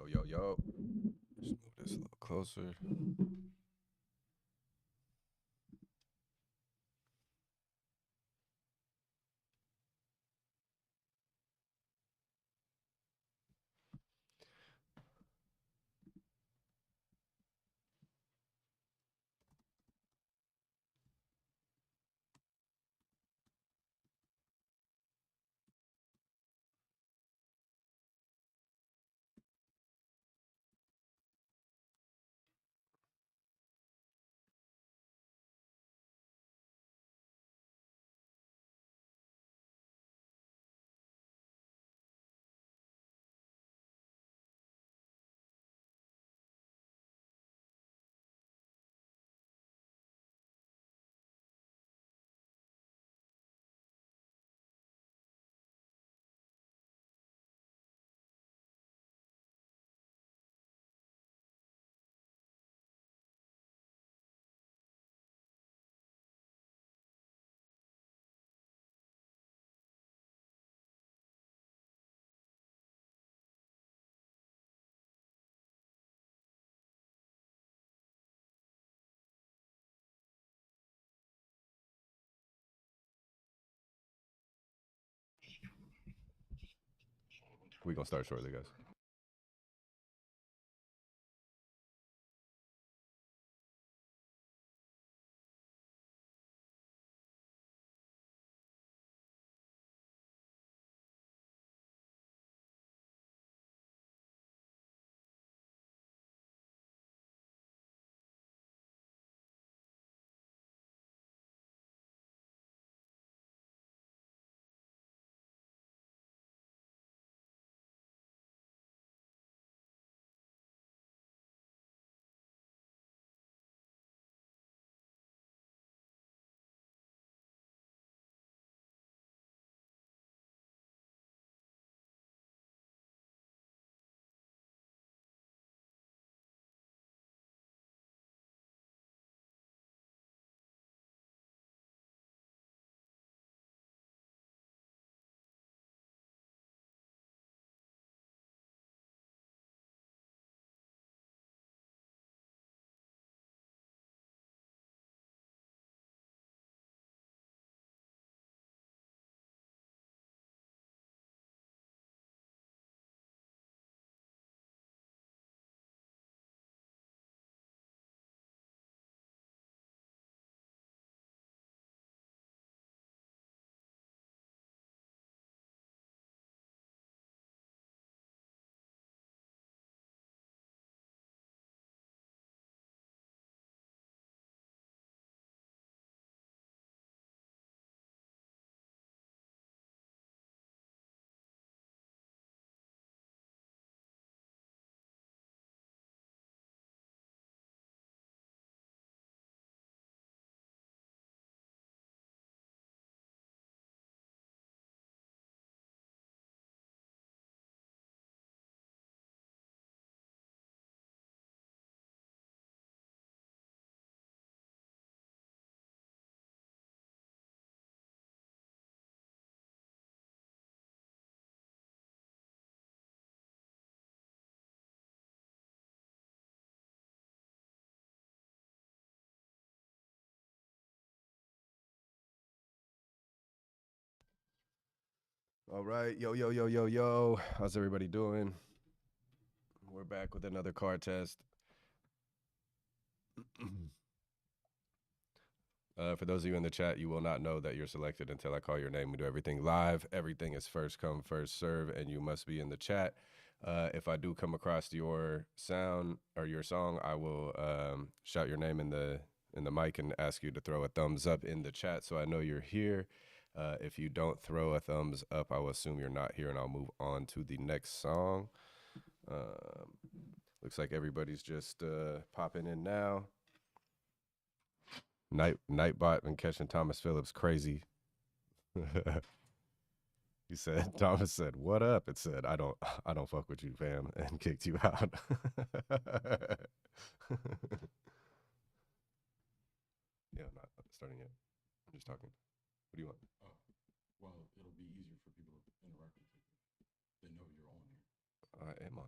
Yo. Just move this a little closer. We gonna start shortly, guys. All right, yo. How's everybody doing? We're back with another card test. For those of you in the chat, you will not know that you're selected until I call your name. We do everything live. Everything is first come, first serve, and you must be in the chat. If I do come across your sound or your song, I will shout your name in the mic and ask you to throw a thumbs up in the chat so I know you're here. If you don't throw a thumbs up, I will assume you're not here, and I'll move on to the next song. Looks like everybody's just popping in now. Nightbot been catching Thomas Phillips crazy. He said, Thomas said, "What up?" It said, I don't fuck with you, fam," and kicked you out. Yeah, I'm not starting yet. I'm just talking. What do you want? Well, it'll be easier for people to interact with you. They know you're on here. I am on.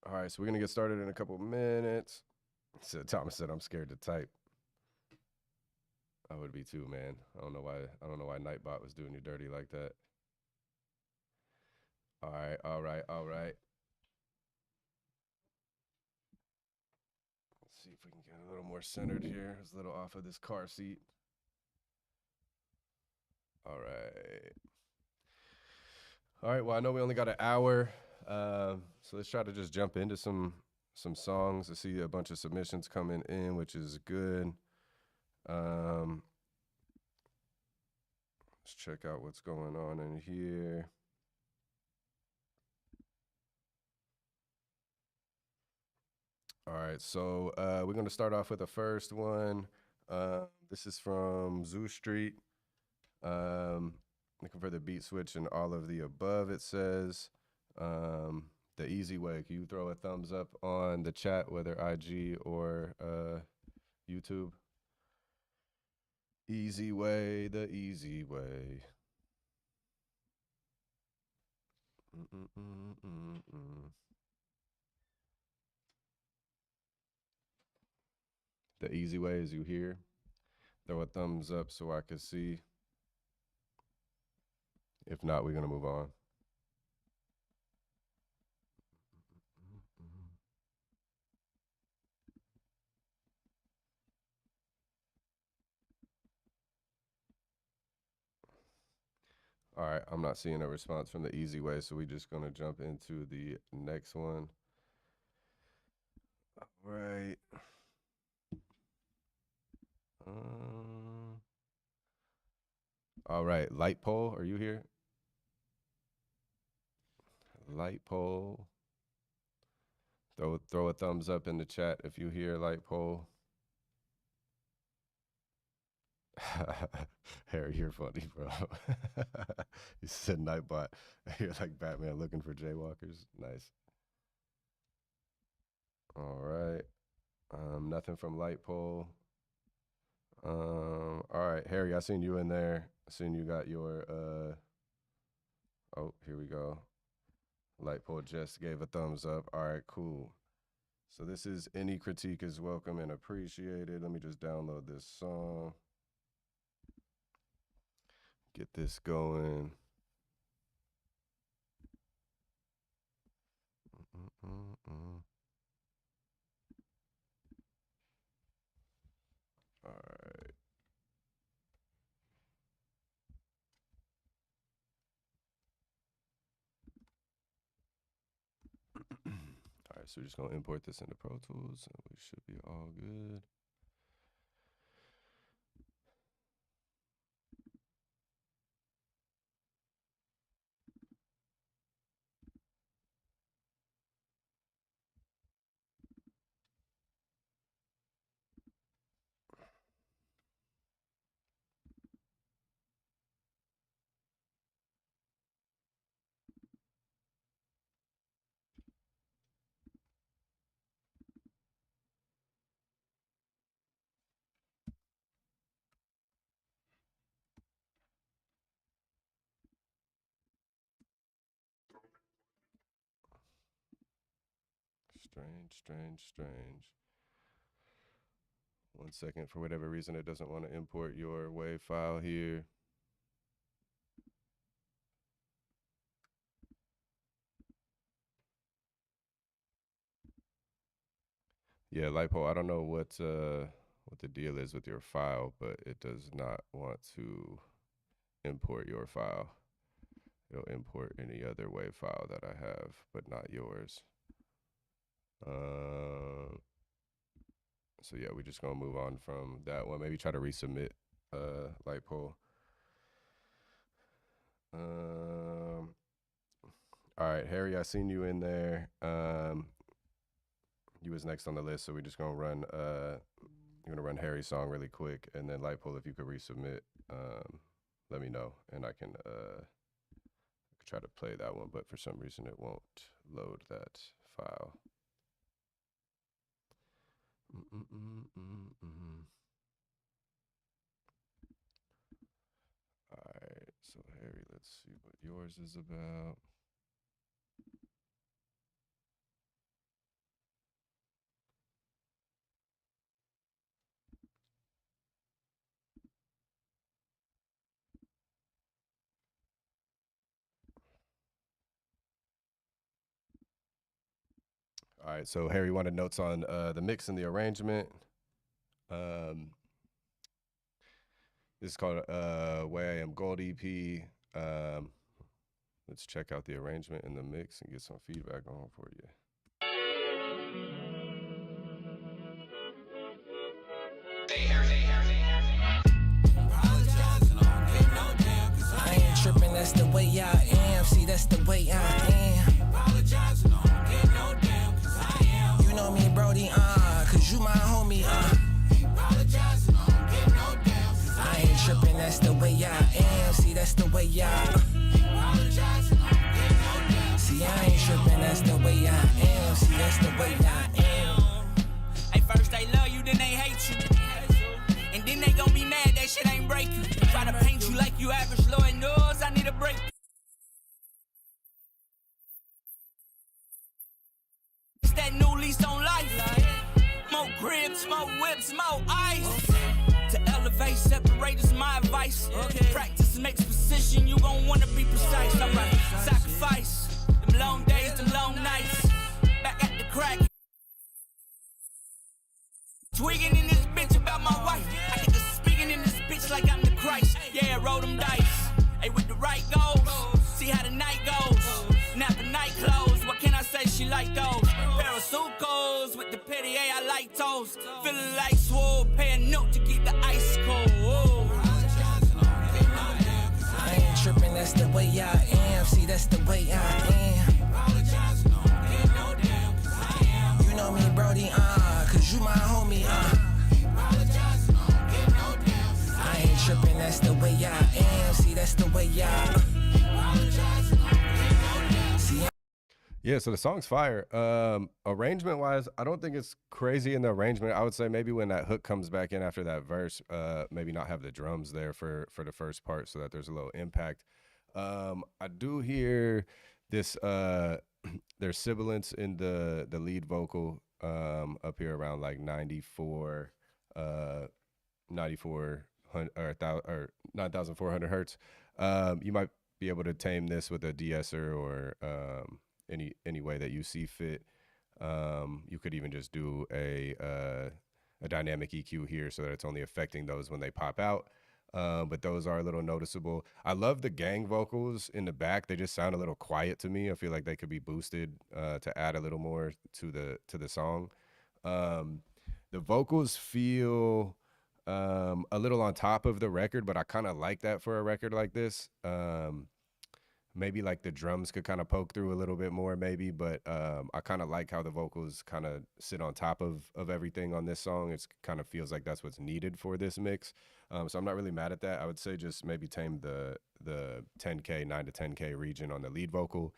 All right, so we're gonna get started in a couple minutes. So Thomas said I'm scared to type. I would be too, man. I don't know why. I don't know why Nightbot was doing you dirty like that. All right, all right, all right. Let's see if we can get a little more centered here. It's a little off of this car seat. All right. All right. Well, I know we only got an hour, so let's try to just jump into some songs. I see a bunch of submissions coming in, which is good. Let's check out what's going on in here. All right, so we're going to start off with the first one. This is from Zoo Street. Looking for the beat switch and all of the above, it says. The easy way. Can you throw a thumbs up on the chat, whether IG or YouTube? Easy way, the easy way. The easy way is you hear. Throw a thumbs up so I can see. If not, we're going to move on. All right, I'm not seeing a response from the easy way, so we're just going to jump into the next one. All right. All right, Light Pole, are you here? Light Pole. Throw a thumbs up in the chat if you hear Light Pole. Harry, you're funny, bro. You said Nightbot. You're like Batman looking for jaywalkers. Nice. All right. Nothing from Light Pole. All right, Harry, I seen you in there. I seen you got your oh, here we go. Light Pole just gave a thumbs up. All right, cool. So this is Any Critique is Welcome and Appreciated. Let me just download this song. Get this going. All right. All right, so we're just gonna import this into Pro Tools and we should be all good. Strange. 1 second. For whatever reason, it doesn't want to import your WAV file here. Yeah, LiPo, I don't know what the deal is with your file, but it does not want to import your file. It'll import any other WAV file that I have, but not yours. So yeah, we're just gonna move on from that one. Maybe try to resubmit LiPo. All right, Harry, I seen you in there. You was next on the list, so we're just gonna run you're gonna run Harry's song really quick, and then Lightpool, if you could resubmit, let me know, and I can try to play that one, but for some reason it won't load that file. All right, so Harry, let's see what yours is about. All right, so Harry wanted notes on the mix and the arrangement. This is called Way I Am Gold EP. Let's check out the arrangement and the mix and get some feedback on for you. I ain't tripping, that's the way I am. See, that's the way I am. Apologizing, I don't get no damn, cause I am. You know me, Brody, cause you my homie, Apologizing, I don't get no damn, cause I ain't tripping, that's the way I am. See, that's the way I apologizing, I don't get no damn. See, I ain't tripping, that's the way I am. See, that's the way I am. Hey, first they love you, then they hate you. And then they gon' be mad that shit ain't break you. Try to paint you like you average, Lord knows I need a break. It's that new lease on life. More cribs, more whips, more ice. To elevate, separate is my advice. Practice makes precision, you gon' wanna be precise. Alright, sacrifice. Them long days, them long nights. Back at the crack. Twigging in this bitch about my wife. I get to speaking in this bitch like I'm the Christ. Yeah, roll them dice. Hey, with the right goals. See how the night goes. Napping night clothes. What can I say? She like those. Parasucos with the Perrier. I like toes. Feeling like swole. Pay a note to keep the ice cold. Whoa. I ain't tripping, that's the way I am. See, that's the way I am. You know me, Brody, cause you my homie, I ain't tripping, that's the way I am. See, that's the way I see. Yeah, so the song's fire. Arrangement wise, I don't think it's crazy in the arrangement. I would say maybe when that hook comes back in after that verse, maybe not have the drums there for the first part so that there's a little impact. I do hear this there's sibilance in the lead vocal up here around like 94 or 9,400 hertz. You might be able to tame this with a de-esser or any way that you see fit. You could even just do a dynamic EQ here so that it's only affecting those when they pop out. But those are a little noticeable. I love the gang vocals in the back. They just sound a little quiet to me. I feel like they could be boosted to add a little more to the song. The vocals feel a little on top of the record, but I kind of like that for a record like this. Maybe like the drums could kind of poke through a little bit more maybe, but I kind of like how the vocals kind of sit on top of everything on this song. It's kind of feels like that's what's needed for this mix. So I'm not really mad at that. I would say just maybe tame the 10K, 9 to 10K region on the lead vocal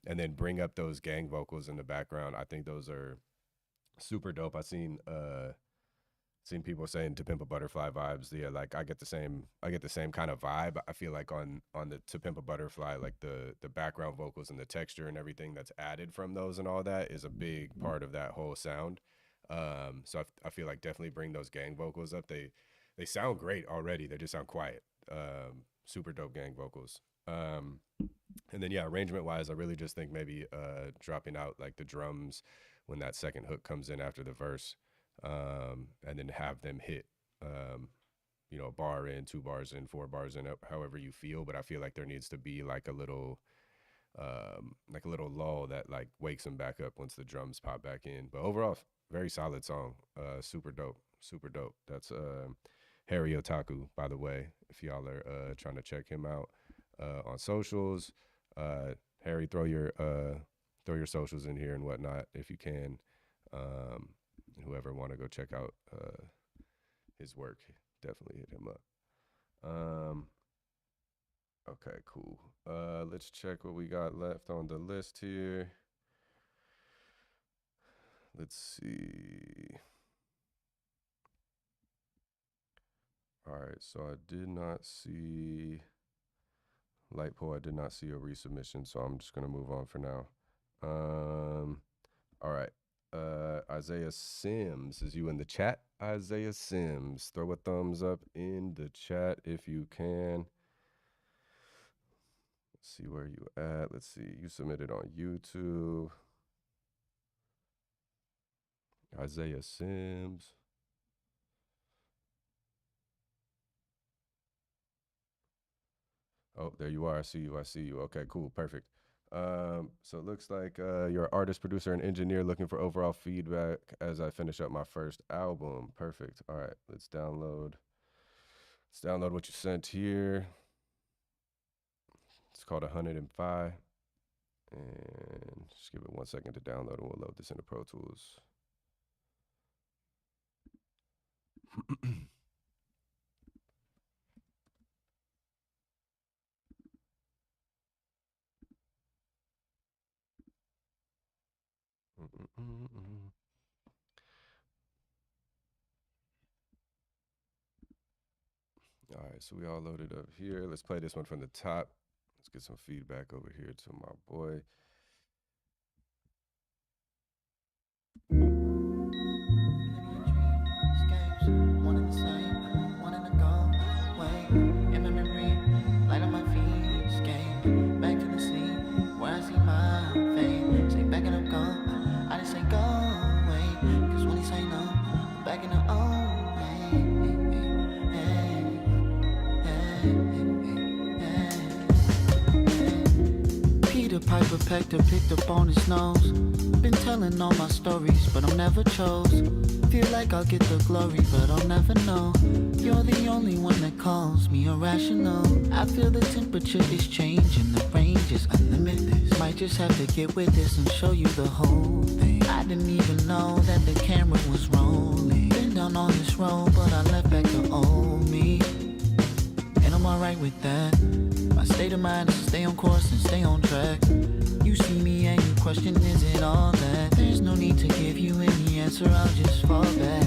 and then bring up those gang vocals in the background. I think those are super dope. I've seen people saying To Pimp a Butterfly vibes. Yeah, like I get the same kind of vibe. I feel like on the To Pimp a Butterfly, like the background vocals and the texture and everything that's added from those and all that is a big part of that whole sound. So I feel like definitely bring those gang vocals up. They sound great already. They just sound quiet. Super dope gang vocals. And then yeah, arrangement wise, I really just think maybe dropping out like the drums when that second hook comes in after the verse. And then have them hit, a bar in, 2 bars in, 4 bars in, however you feel. But I feel like there needs to be like a little lull that like wakes them back up once the drums pop back in. But overall, very solid song. Super dope, super dope. That's Harry Otaku, by the way. If y'all are trying to check him out on socials, Harry, throw your socials in here and whatnot if you can. Whoever want to go check out his work, definitely hit him up. Okay, cool. Let's check what we got left on the list here. Let's see. All right, so I did not see Light Pole. I did not see a resubmission, so I'm just gonna move on for now. All right. Isaiah Sims, is you in the chat? Isaiah Sims, throw a thumbs up in the chat if you can. Let's see where you at. Let's see, you submitted on YouTube. Isaiah Sims. Oh, there you are. I see you. I see you. Okay, cool. Perfect. So it looks like you're an artist, producer, and engineer looking for overall feedback as I finish up my first album. Perfect. All right, let's download. Let's download what you sent here. It's called 105. And just give it 1 second to download and we'll load this into Pro Tools. All right, so we all loaded up here. Let's play this one from the top. Let's get some feedback over here to my boy. One in the same, one in the go way. In memory, light on my feet, escape. Back to the scene where I see my fame. Say back and I'm gone. I just say go away. Cause when he say no, I'm back in the old way. Peter Piper pecked her, picked up on his nose. Been telling all my stories, but I'm never chose. Feel like I'll get the glory, but I'll never know. You're the only one that calls me irrational. I feel the temperature is changing, the range is unlimited. Might just have to get with this and show you the whole thing. I didn't even know that the camera was rolling. Been down on this road, but I left back the old me. And I'm alright with that. My state of mind is to stay on course and stay on track. You see me and you question, is it all that? There's no need to give you any answer, I'll just fall back.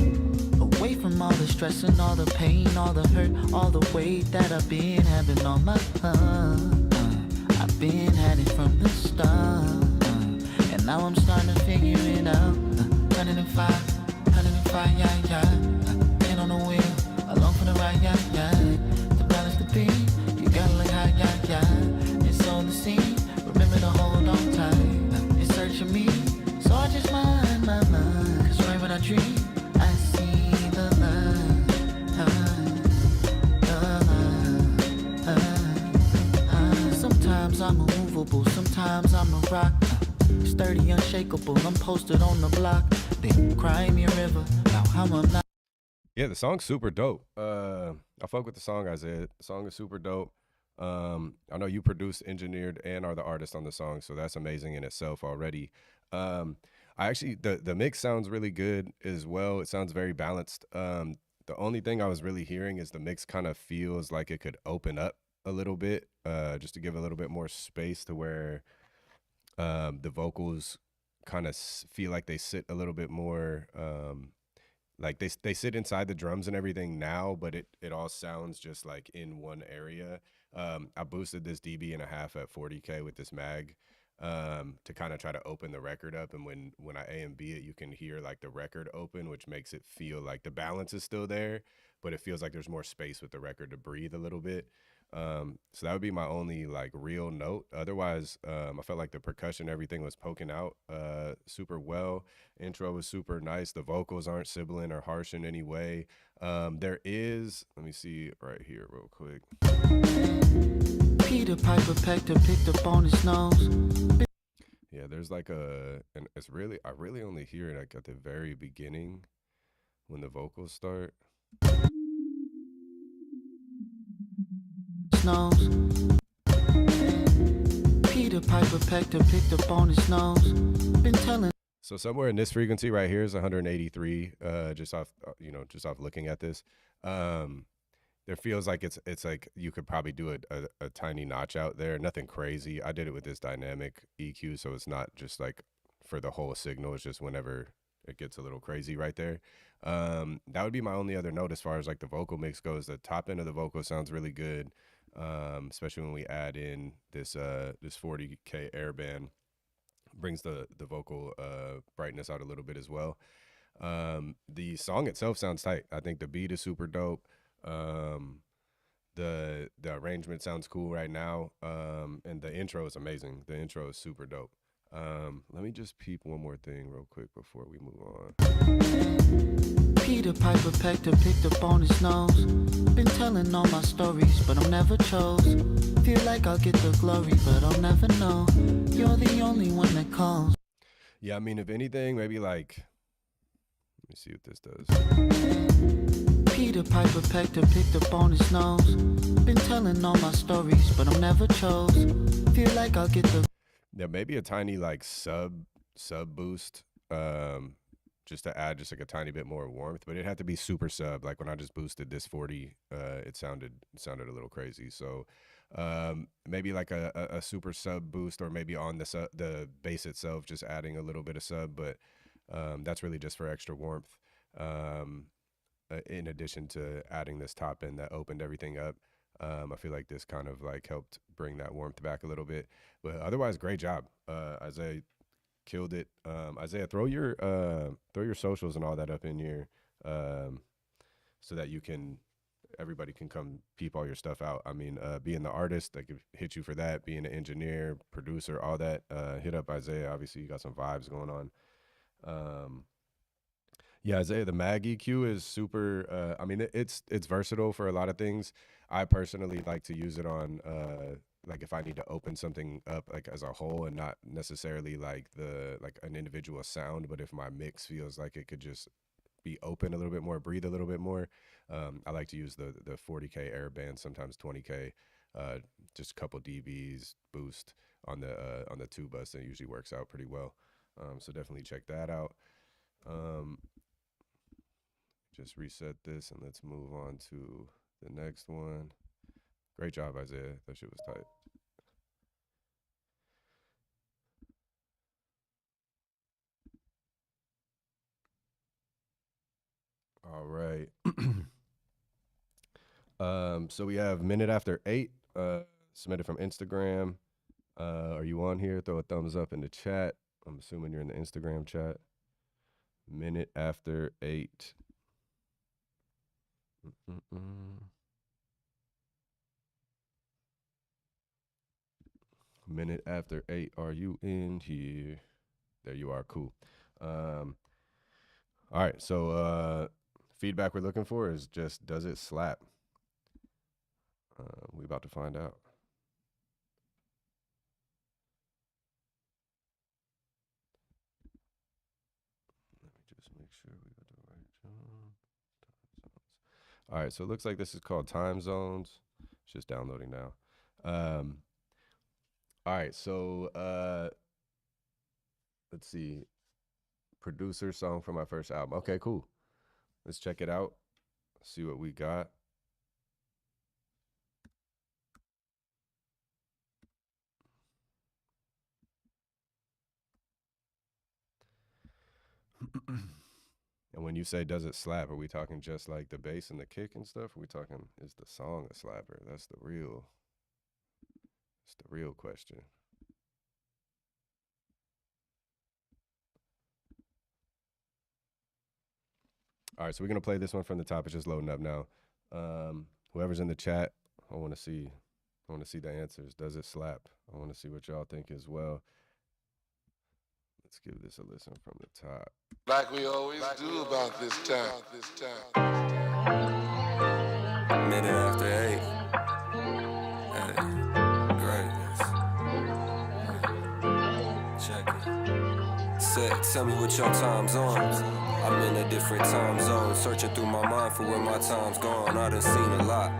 Away from all the stress and all the pain, all the hurt, all the weight that I've been having on my I've been had it from the start. And now I'm starting to figure it out. 105, yeah, yeah. Hand on the wheel, along for the ride, yeah, yeah. To balance the beat, you gotta look high, yeah, yeah. It's on the scene. Remember to hold on tight. It's searching me, so I just mind my mind. Cause right when I dream, I see the line. Sometimes I'm immovable, sometimes I'm a rock. Sturdy, unshakable, I'm posted on the block. They cry me a river, now how I'm not. Yeah, the song's super dope. I fuck with the song, Isaiah. The song is super dope. I know you produced, engineered, and are the artist on the song, so that's amazing in itself already. I actually the mix sounds really good as well. It sounds very balanced. The only thing I was really hearing is the mix kind of feels like it could open up a little bit, just to give a little bit more space to where the vocals kind of feel like they sit a little bit more. Like they sit inside the drums and everything now, but it all sounds just like in one area. I boosted this dB.5 at 40K with this mag to kind of try to open the record up. And when I A and B it, you can hear like the record open, which makes it feel like the balance is still there, but it feels like there's more space with the record to breathe a little bit. So that would be my only like real note. Otherwise, I felt like the percussion, everything was poking out super well. Intro was super nice. The vocals aren't sibling or harsh in any way. There is, let me see right here real quick. Peter Piper pecked her, picked up on his nose. Yeah, there's like and it's really, I really only hear it like at the very beginning when the vocals start. Nose. Peter Piper pecked her, picked up on his nose. Been telling. So somewhere in this frequency right here is 183. Just off, just off looking at this, there feels like it's like you could probably do a tiny notch out there. Nothing crazy. I did it with this dynamic EQ, so it's not just like for the whole signal. It's just whenever it gets a little crazy right there. That would be my only other note as far as like the vocal mix goes. The top end of the vocal sounds really good. Especially when we add in this 40K airband, brings the vocal brightness out a little bit as well. The song itself sounds tight. I think the beat is super dope. The arrangement sounds cool right now, and the intro is amazing. The intro is super dope. Let me just peep one more thing real quick before we move on. Peter Piper pecked and picked up on his nose. Been telling all my stories, but I'm never chose. Feel like I'll get the glory, but I'll never know. You're the only one that calls. Yeah, I mean, if anything, maybe like, let me see what this does. Peter Piper pecked and picked up on his nose. Been telling all my stories, but I'm never chose. Feel like I'll get the. Yeah, maybe a tiny like sub boost, just to add just like a tiny bit more warmth, but it had to be super sub. Like when I just boosted this 40, it sounded a little crazy. So maybe like a super sub boost, or maybe on the bass itself, just adding a little bit of sub, but that's really just for extra warmth. In addition to adding this top end that opened everything up. I feel like this kind of like helped bring that warmth back a little bit, but otherwise, great job. Isaiah killed it. Isaiah, throw your socials and all that up in here, so that everybody can come peep all your stuff out. I mean, being the artist, they could hit you for that. Being an engineer, producer, all that, hit up Isaiah. Obviously, you got some vibes going on. Yeah, Isaiah, the Mag EQ is super. I mean, it's versatile for a lot of things. I personally like to use it on like if I need to open something up like as a whole, and not necessarily like an individual sound, but if my mix feels like it could just be open a little bit more, breathe a little bit more. I like to use the 40K airband, sometimes 20K, just a couple dBs boost on the two bus, and it usually works out pretty well. So definitely check that out. Just reset this and let's move on to the next one. Great job, Isaiah. That shit was tight. All right. So we have Minute After 8, submitted from Instagram. Are you on here? Throw a thumbs up in the chat. I'm assuming you're in the Instagram chat. Minute After 8. Minute After 8, are you in here? There you are. Cool. All right, so feedback we're looking for is just, does it slap? We about to find out. Let me just make sure we got the right job. All right, so it looks like this is called Time Zones. It's just downloading now. All right, so let's see. Producer song for my first album. Okay, cool. Let's check it out. See what we got. And when you say does it slap, are we talking just like the bass and the kick and stuff? Are we talking, is the song a slapper? That's the real question. All right, so we're gonna play this one from the top. It's just loading up now. Whoever's in the chat, I want to see the answers. Does it slap? I want to see what y'all think as well. Let's give this a listen from the top. Like we always do about this time. Minute after 8. Hey, greatness. Check it. Set, tell me what your time's on. I'm in a different time zone, searching through my mind for where my time's gone. I done seen a lot,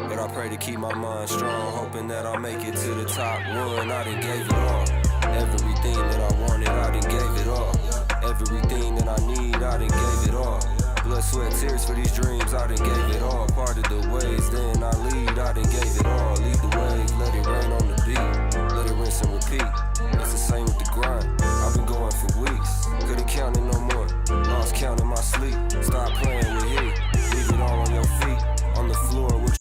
but I pray to keep my mind strong, hoping that I'll make it to the top one. I done gave it all. Everything that I wanted, I done gave it all. Everything that I need, I done gave it all. Blood, sweat, tears for these dreams, I done gave it all. Part of the ways, then I lead, I done gave it all. Lead the wave, let it rain on the beat. Let it rinse and repeat. It's the same with the grind. I've been going for weeks. Couldn't count it no more. Lost count in my sleep. Stop playing with heat. Leave it all on your feet. On the floor, what you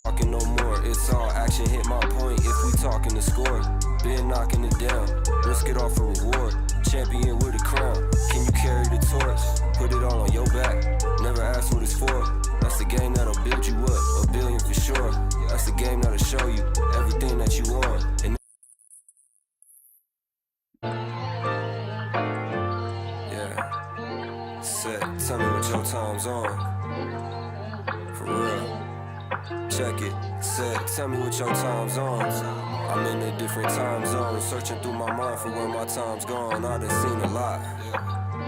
talking no more. It's all action, hit my point. If we talking the score, been knocking it down. Risk it all for reward. Champion with a crown. Can you carry the torch? Put it all on your back. Never ask what it's for. That's the game that'll build you up. $1 billion for sure. That's the game that'll show you everything that you want. And what your time's on. For real. Check it. Said, tell me what your time's on. I'm in a different time zone, searching through my mind for where my time's gone. I done seen a lot,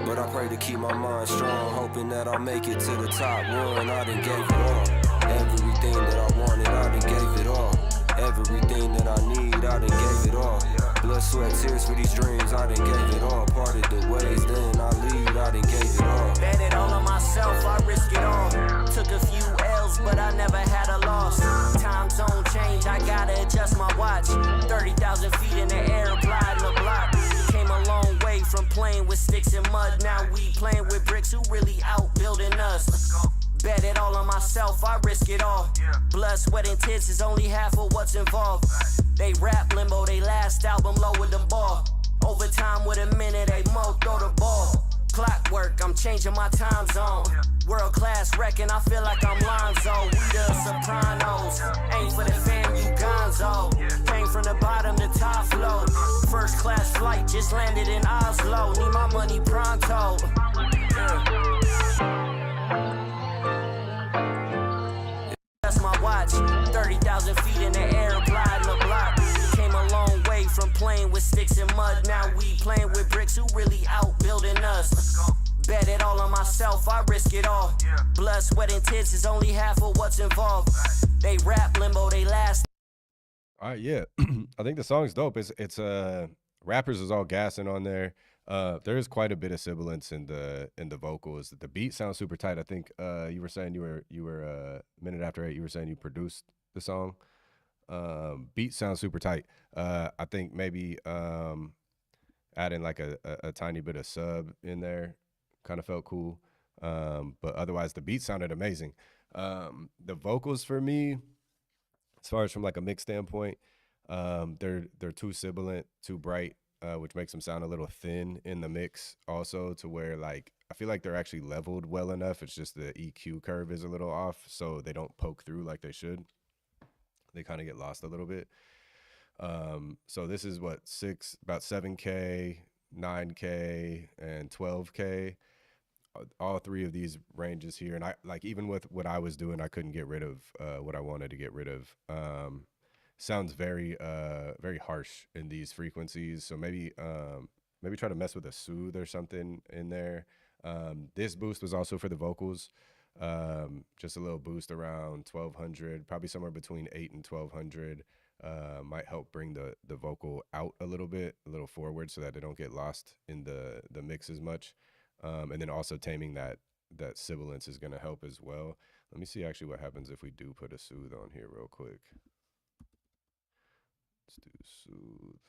but I pray to keep my mind strong, hoping that I'll make it to the top one. I done gave it all. Everything that I wanted, I done gave it all. Everything that I need, I done gave it all. Blood, sweat, tears for these dreams, I done gave it all. Parted the ways, then I leave, I done gave it all. Bet it all on myself, I risk it all. Took a few L's, but I never had a loss. Time zone change, I gotta adjust my watch. 30,000 feet in the air, gliding the block. Came a long way from playing with sticks and mud. Now we playing with bricks who really outbuilding us. Bet it all on myself, I risk it all. Blood, sweat, and tears is only half of what's involved. They rap limbo, they last album lowered the ball. Overtime with a minute, they mo throw the ball. Clockwork, I'm changing my time zone. World class wrecking, I feel like I'm Lonzo. We the Sopranos, ain't for the fam, you gonzo. Came from the bottom to top flow. First class flight, just landed in Oslo. Need my money pronto. That's my watch, 30,000 feet in the air, gliding the block. Came a long way from playing with sticks and mud. Now we playing with bricks who really outbuilding us. Bet it all on myself, I risk it all. Blood, sweat, and tears is only half of what's involved. They rap limbo, they last. All right, yeah. I think the song's dope. It's rappers is all gassing on there. There is quite a bit of sibilance in the vocals. The beat sounds super tight. I think you were saying you were minute after 8. You were saying you produced the song. Beat sounds super tight. I think maybe adding like a tiny bit of sub in there kind of felt cool. But otherwise, the beat sounded amazing. The vocals for me, as far as from like a mix standpoint, they're too sibilant, too bright. Which makes them sound a little thin in the mix also, to where like I feel like they're actually leveled well enough. It's just the EQ curve is a little off, so they don't poke through like they should. They kind of get lost a little bit. So this is what, about 7K, 9K, and 12K. All three of these ranges here, and I like even with what I was doing, I couldn't get rid of what I wanted to get rid of. Sounds very very harsh in these frequencies, so maybe try to mess with a soothe or something in there. This boost was also for the vocals, just a little boost around 1200, probably somewhere between 8 and 1200. Might help bring the vocal out a little forward, so that they don't get lost in the mix as much. And then also taming that sibilance is going to help as well. Let me see actually what happens if we do put a soothe on here real quick. Let's do soothe.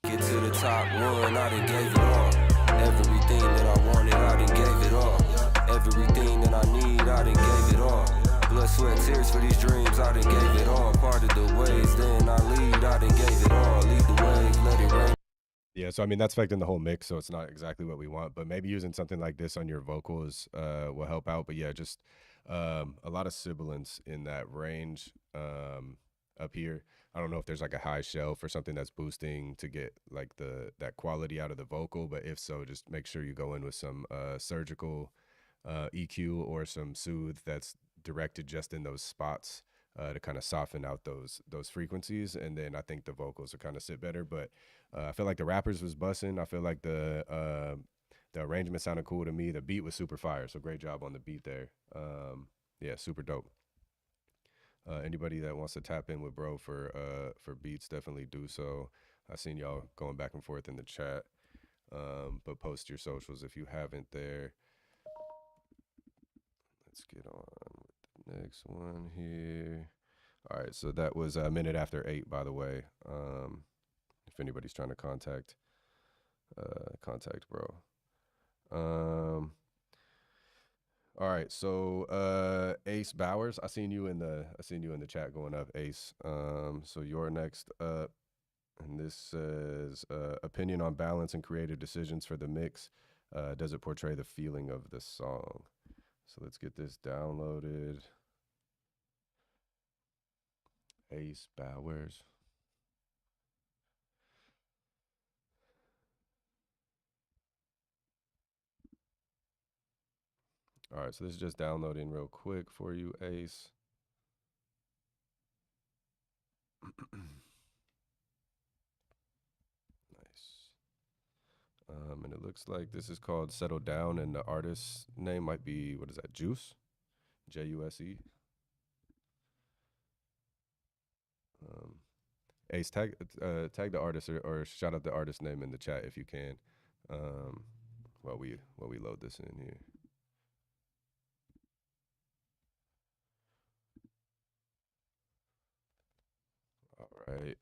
Get to the top one, I done gave it all. Everything that I wanted, I done gave it all. Everything that I need, I done gave it all. Blood, sweat, tears for these dreams, I done gave it all. Parted the ways, then I lead, I done gave it all. Lead the way, let it rain. Yeah, so I mean, that's affecting the whole mix, so it's not exactly what we want, but maybe using something like this on your vocals will help out. But yeah, just a lot of sibilance in that range up here. I don't know if there's like a high shelf or something that's boosting to get like that quality out of the vocal, but if so, just make sure you go in with some surgical EQ or some soothe that's directed just in those spots to kind of soften out those frequencies, and then I think the vocals will kind of sit better. But I feel like the rappers was bussing. I feel like the arrangement sounded cool to me. The beat was super fire, so great job on the beat there. Yeah, super dope. Anybody that wants to tap in with bro for beats, definitely do so. I seen y'all going back and forth in the chat, but post your socials if you haven't there. Let's get on with the next one here. All right, so that was a minute after 8, by the way. If anybody's trying to contact bro. All right, so Ace Bowers, I seen you in the chat going up, Ace. So you're next up, and this says opinion on balance and creative decisions for the mix. Does it portray the feeling of the song? So let's get this downloaded. Ace Bowers. All right, so this is just downloading real quick for you, Ace. Nice. And it looks like this is called Settle Down, and the artist's name might be, what is that, Juice? Juse. Ace, tag the artist or shout out the artist name in the chat if you can, while we load this in here. All right.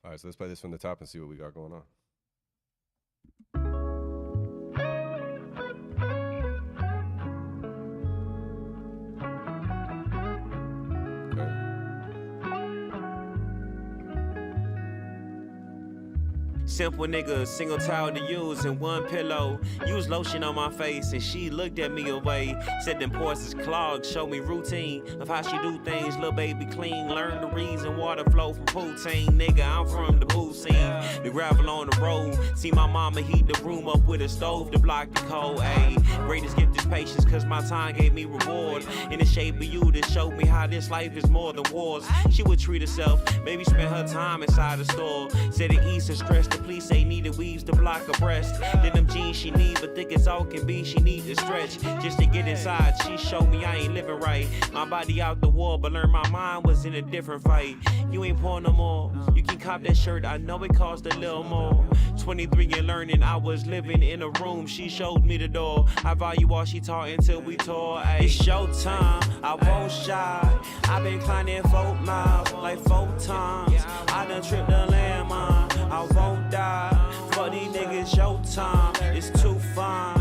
All right, so let's play this from the top and see what we got going on. Simple nigga, single towel to use and one pillow. Use lotion on my face and she looked at me away. Said them pores is clogged, show me routine of how she do things. Little baby clean, learn the reason water flow from poutine. Nigga, I'm from the boo scene. The gravel on the road. See my mama heat the room up with a stove to block the cold. Ayy, greatest gift is patience cause my time gave me reward. In the shape of you that showed me how this life is more than wars. She would treat herself, maybe spend her time inside the store. Said it eased her stress, the police say needed weaves to block her breast. Then them jeans she need, but thick as all can be, she need to stretch just to get inside. She showed me I ain't living right. My body out the wall, but learned my mind was in a different fight. You ain't poor no more. You can cop that shirt, I know it cost a little more. 23 and learning, I was living in a room. She showed me the door. I value all she taught until we tore. Ay, it's showtime, I won't shy. I've been climbing 4 miles like 4 times. I done tripped the landmine, I won't die. For these niggas, your time is too fine.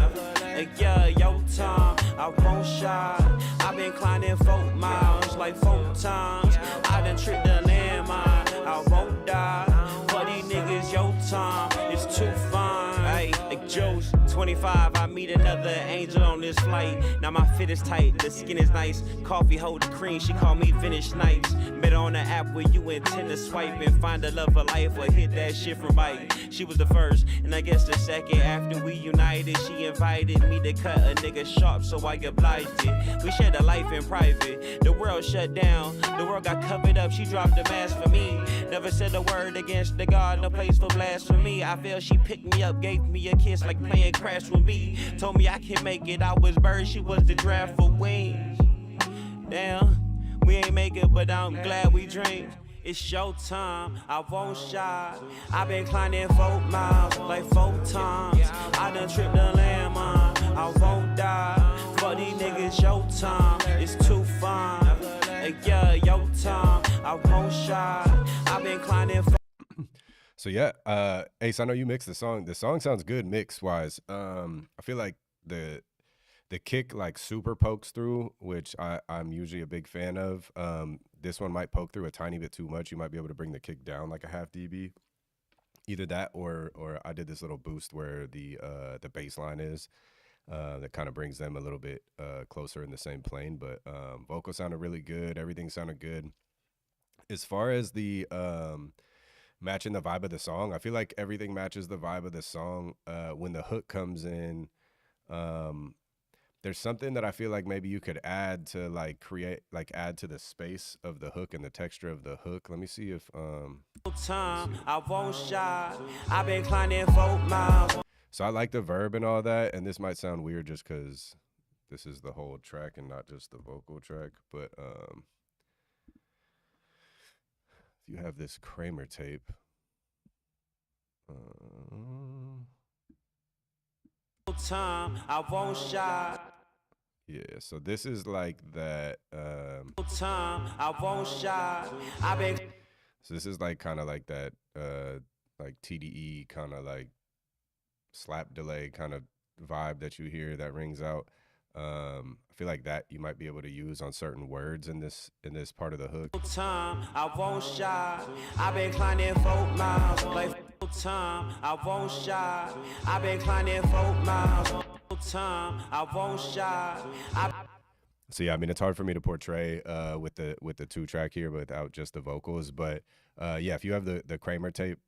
Yeah, your time, I won't shy. I've been climbing 4 miles like 4 times. I done tripped the landmine, I won't die. For these niggas, your time is too fine. Hey, like Joe's 25, I meet another angel on this flight. Now my fit is tight, the skin is nice. Coffee hold the cream, she call me Vintage Nights. Met her on the app where you intend to swipe and find a love of life or hit that shit from bite. She was the first, and I guess the second. After we united, she invited me to cut a nigga sharp, so I obliged it. We shared a life in private. The world shut down, the world got covered up. She dropped the mask for me. Never said a word against the God, no place for blasphemy. I feel she picked me up, gave me a kiss like playing Crash with me. Told me I can make it, I was bird, she was the draft for wings. Damn, we ain't make it, but I'm glad we dreamed. It's showtime, I won't shy. I've been climbing 4 miles like 4 times. I done tripped the landmine, I won't die. For these niggas, your time is too fine. Yeah, your time, I won't shy. I've been climbing. So yeah, Ace, I know you mixed the song. The song sounds good mix wise. I feel like the kick like super pokes through, which I'm usually a big fan of. This one might poke through a tiny bit too much. You might be able to bring the kick down like a half dB. Either that or I did this little boost where the bass line is. That kind of brings them a little bit closer in the same plane. But vocal sounded really good. Everything sounded good. As far as the matching the vibe of the song, I feel like everything matches the vibe of the song. When the hook comes in, there's something that I feel like maybe you could add to like add to the space of the hook and the texture of the hook. Let me see if Time, I won't shy. I've been climbing 4 miles. So I like the verb and all that, and this might sound weird just because this is the whole track and not just the vocal track, but if you have this Kramer tape, Time, I won't shy. yeah, so this is like that Time, I won't shy. I've been. So this is like kind of like that like TDE kind of like slap delay kind of vibe that you hear that rings out. I feel like that you might be able to use on certain words in this part of the hook. Time, I won't shy. I've been climbing 4 miles. Like time, I won't shy. I've been climbing 4 miles. Time, I won't shy. So yeah, I mean it's hard for me to portray with the 2-track here without just the vocals, but yeah, if you have the Kramer tape,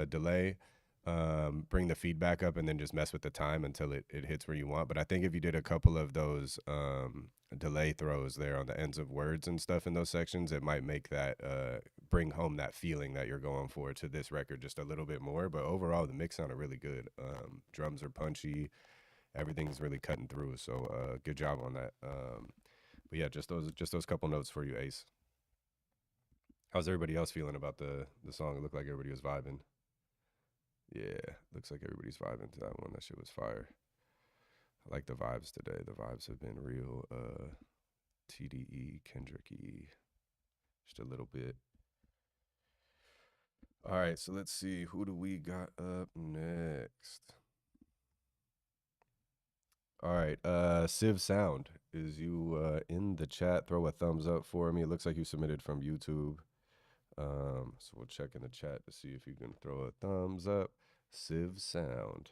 delay, bring the feedback up, and then just mess with the time until it hits where you want. But I think if you did a couple of those delay throws there on the ends of words and stuff in those sections, it might make that bring home that feeling that you're going for to this record just a little bit more. But overall, the mix sounded really good. Drums are punchy, everything's really cutting through. So good job on that. But yeah, just those couple notes for you, Ace. How's everybody else feeling about the song? It looked like everybody was vibing. Yeah, looks like everybody's vibing to that one. That shit was fire. I like the vibes today. The vibes have been real TDE, Kendrick-y, just a little bit. All right, so let's see. Who do we got up next? All right, Civ Sound, is you in the chat? Throw a thumbs up for me. It looks like you submitted from YouTube. So we'll check in the chat to see if you can throw a thumbs up. Civ Sound.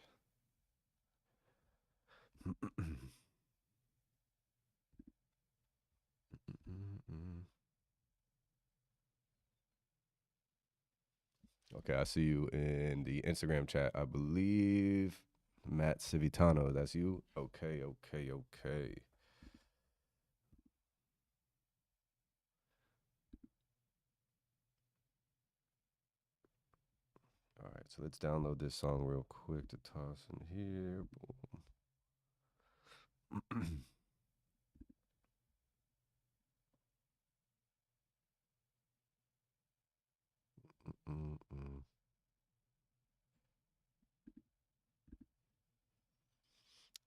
Okay, I see you in the Instagram chat. I believe Matt Civitano, that's you? Okay. All right, so let's download this song real quick to toss in here. Boom.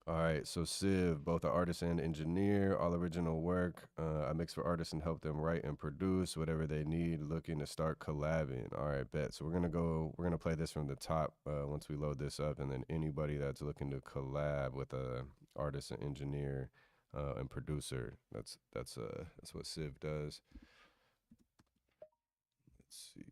All right, so Civ, both an artist and engineer, all original work. I mix for artists and help them write and produce whatever they need, looking to start collabing. All right, bet. So we're gonna play this from the top once we load this up, and then anybody that's looking to collab with a artist and engineer and producer, that's what Civ does. Let's see.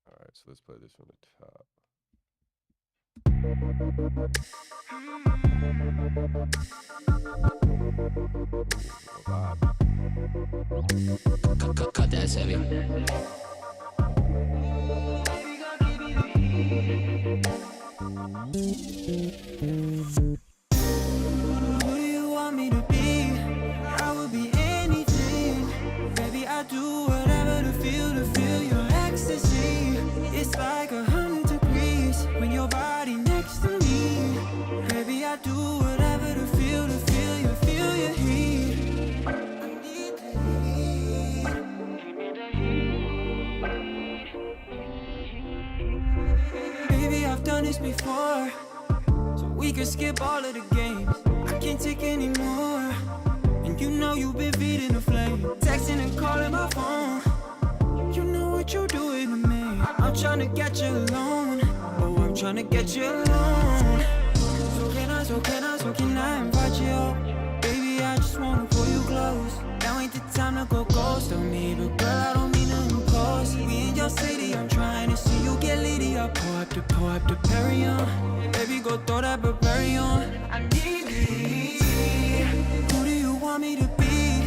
All right, so let's play this from the top. Cut that, Savvy. Who do you want me to be? I will be anything. Baby, I do whatever to feel your ecstasy. It's like 100 degrees when your body next to me. Baby, I do whatever to feel your heat. I need the heat. Baby, I've done this before, so we can skip all of the games. I can't take anymore, and you know you've been feeding the flame, texting and calling my phone. You know what you're doing to me. I'm trying to get you alone. Oh, I'm trying to get you alone. So can I invite you out? Baby, I just wanna pull you close. Now ain't the time to go ghost on me, but girl, I don't mean to impose. We in your city, I'm trying to see you get litty. I pour up the Perry on. Baby, go throw that Burberry on. I need these. Who do you want me to be?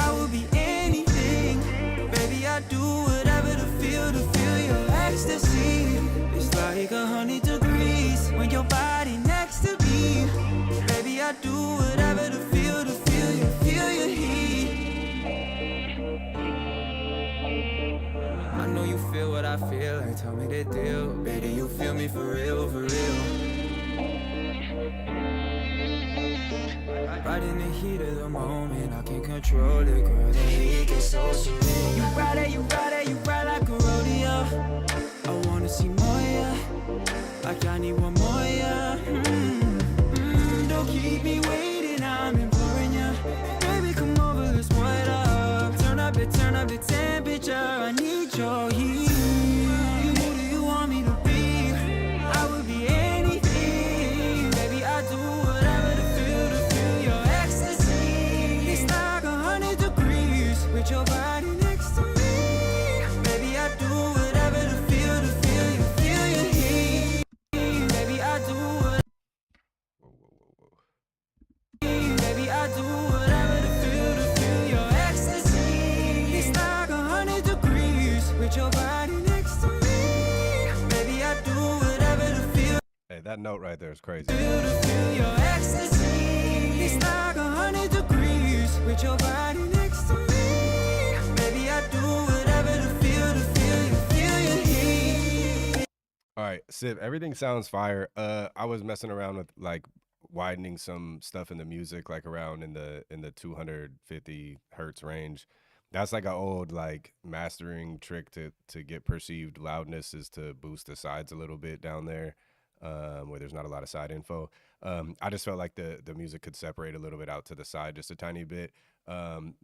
I will be anything. Baby, I do whatever to feel your ecstasy. It's like 100 degrees when your body next to me. Baby, I do whatever to feel your heat. I know you feel what I feel, like tell me the deal. Baby, you feel me for real, for real. Right in the heat of the moment, I can't control it, girl. The heat gets so surreal. You ride like a rodeo. I wanna see more, yeah. Like I need one more, yeah. Don't keep me waiting, I'm imploring ya. Baby, come over, let's wet up. Turn up the temperature. I need your heat. Who do you want me to be? I would be anything. Baby, I do whatever to feel your ecstasy. It's like 100 degrees with your body next to me. Baby, I do whatever to feel your heat. Baby, I do what. Whoa. Baby, I your body next to me. Maybe I do whatever to feel. Hey, that note right there is crazy. Feel to feel your ecstasy. It's like 100 degrees with your body next to me. Maybe I do whatever to feel your heat. All right, Civ, everything sounds fire. I was messing around with like widening some stuff in the music, like around in the 250 hertz range. That's like an old like mastering trick to get perceived loudness, is to boost the sides a little bit down there, where there's not a lot of side info. I just felt like the music could separate a little bit out to the side just a tiny bit.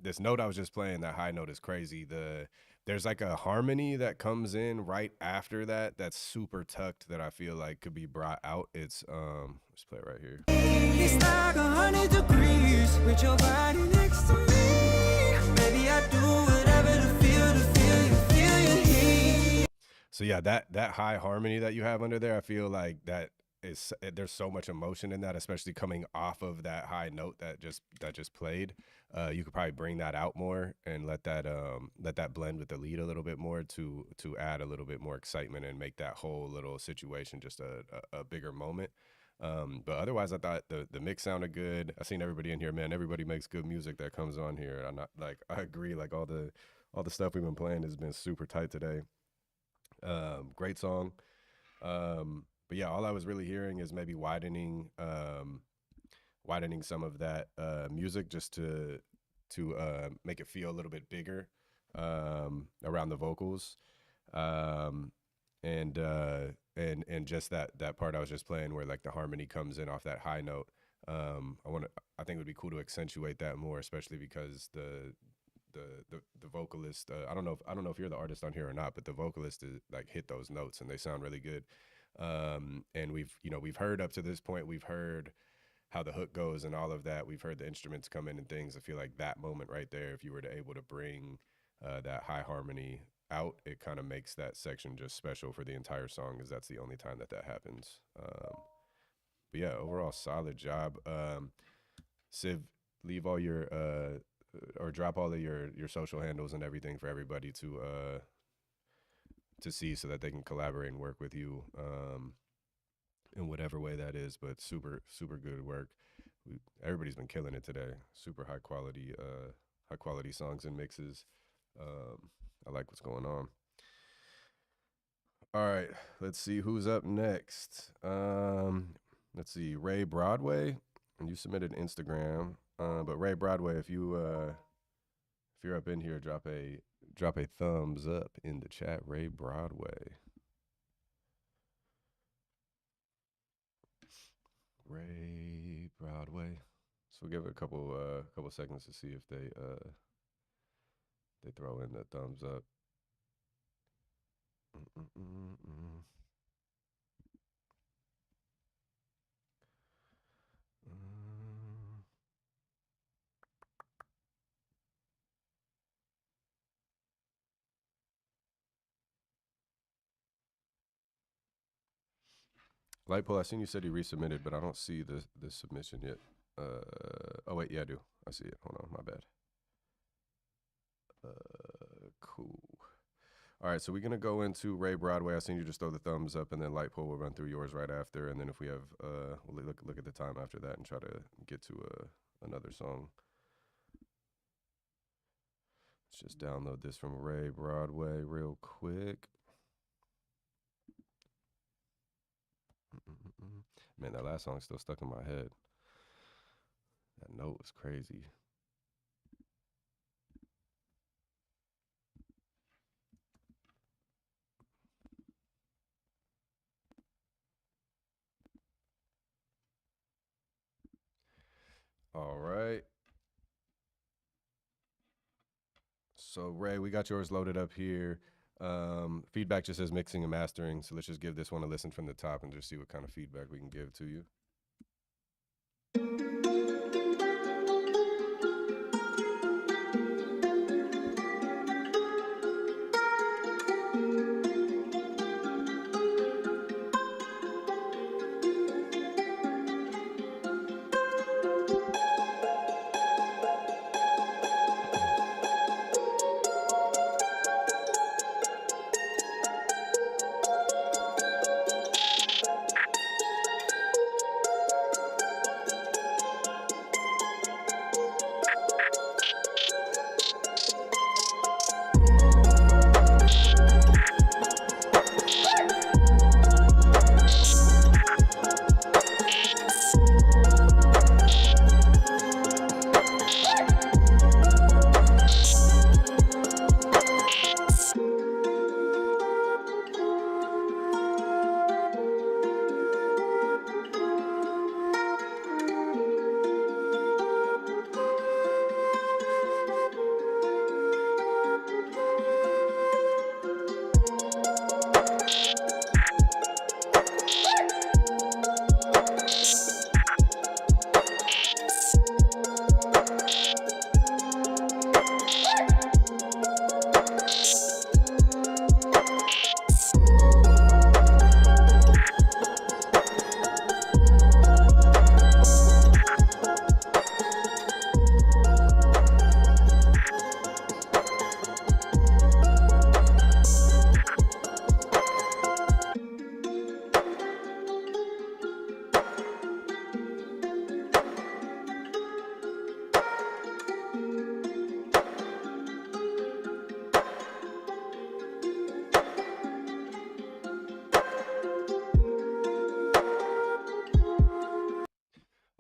This note I was just playing, that high note, is crazy. There's like a harmony that comes in right after that that's super tucked that I feel like could be brought out. It's let's play it right here. It's like 100 degrees with your body next to me. Maybe I do whatever to feel your heat. So yeah, that high harmony that you have under there, I feel like that is, there's so much emotion in that, especially coming off of that high note that just played. You could probably bring that out more and let that blend with the lead a little bit more to add a little bit more excitement and make that whole little situation just a bigger moment. But otherwise, I thought the mix sounded good. I seen everybody in here, man. Everybody makes good music that comes on here. I agree. Like all the stuff we've been playing has been super tight today. Great song. But yeah, all I was really hearing is maybe widening some of that music just to make it feel a little bit bigger around the vocals, and just that part I was just playing where like the harmony comes in off that high note. I think it would be cool to accentuate that more, especially because the vocalist, I don't know if you're the artist on here or not, but the vocalist is like hit those notes and they sound really good. And we've heard up to this point, we've heard how the hook goes and all of that. We've heard the instruments come in and things. I feel like that moment right there, if you were to able to bring that high harmony out, it kind of makes that section just special for the entire song, because that's the only time that happens. But yeah, overall solid job. Civ, leave all your or drop all of your social handles and everything for everybody to see, so that they can collaborate and work with you in whatever way that is. But super good work. Everybody's been killing it today. Super high quality songs and mixes. I like what's going on. All right, let's see who's up next. Let's see, Ray Broadway, and you submitted Instagram. But Ray Broadway, if you're up in here, drop a thumbs up in the chat. Ray Broadway. Ray Broadway. So we'll give it a couple seconds to see if they throw in the thumbs up. Lightpole, I seen you said you resubmitted, but I don't see the submission yet. Oh wait, yeah, I do. I see it. Hold on, my bad. Cool. All right, so we're gonna go into Ray Broadway. I seen you just throw the thumbs up, and then Lightpole will run through yours right after, and then if we have, we'll look at the time after that and try to get to another song. Let's just download this from Ray Broadway real quick. Man, that last song's still stuck in my head. That note was crazy. All right. So Ray, we got yours loaded up here. Feedback just says mixing and mastering. So let's just give this one a listen from the top and just see what kind of feedback we can give to you.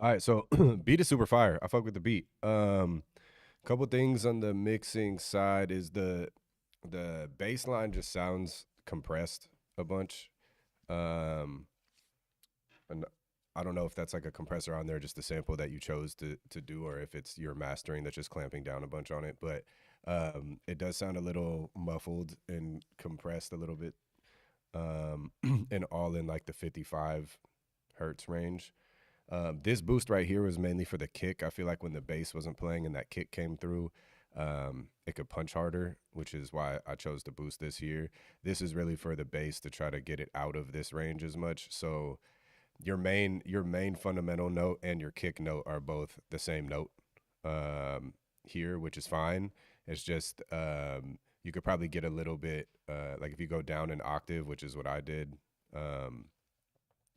All right, so beat is super fire. I fuck with the beat. Couple things on the mixing side is the bass line just sounds compressed a bunch. Um, and I don't know if that's like a compressor on there, just the sample that you chose to do, or if it's your mastering that's just clamping down a bunch on it. But it does sound a little muffled and compressed a little bit, and all in like the 55 hertz range. This boost right here was mainly for the kick. I feel like when the bass wasn't playing and that kick came through, it could punch harder, which is why I chose to boost this here. This is really for the bass to try to get it out of this range as much. So your main fundamental note and your kick note are both the same note here, which is fine. It's just you could probably get a little bit like if you go down an octave, which is what I did.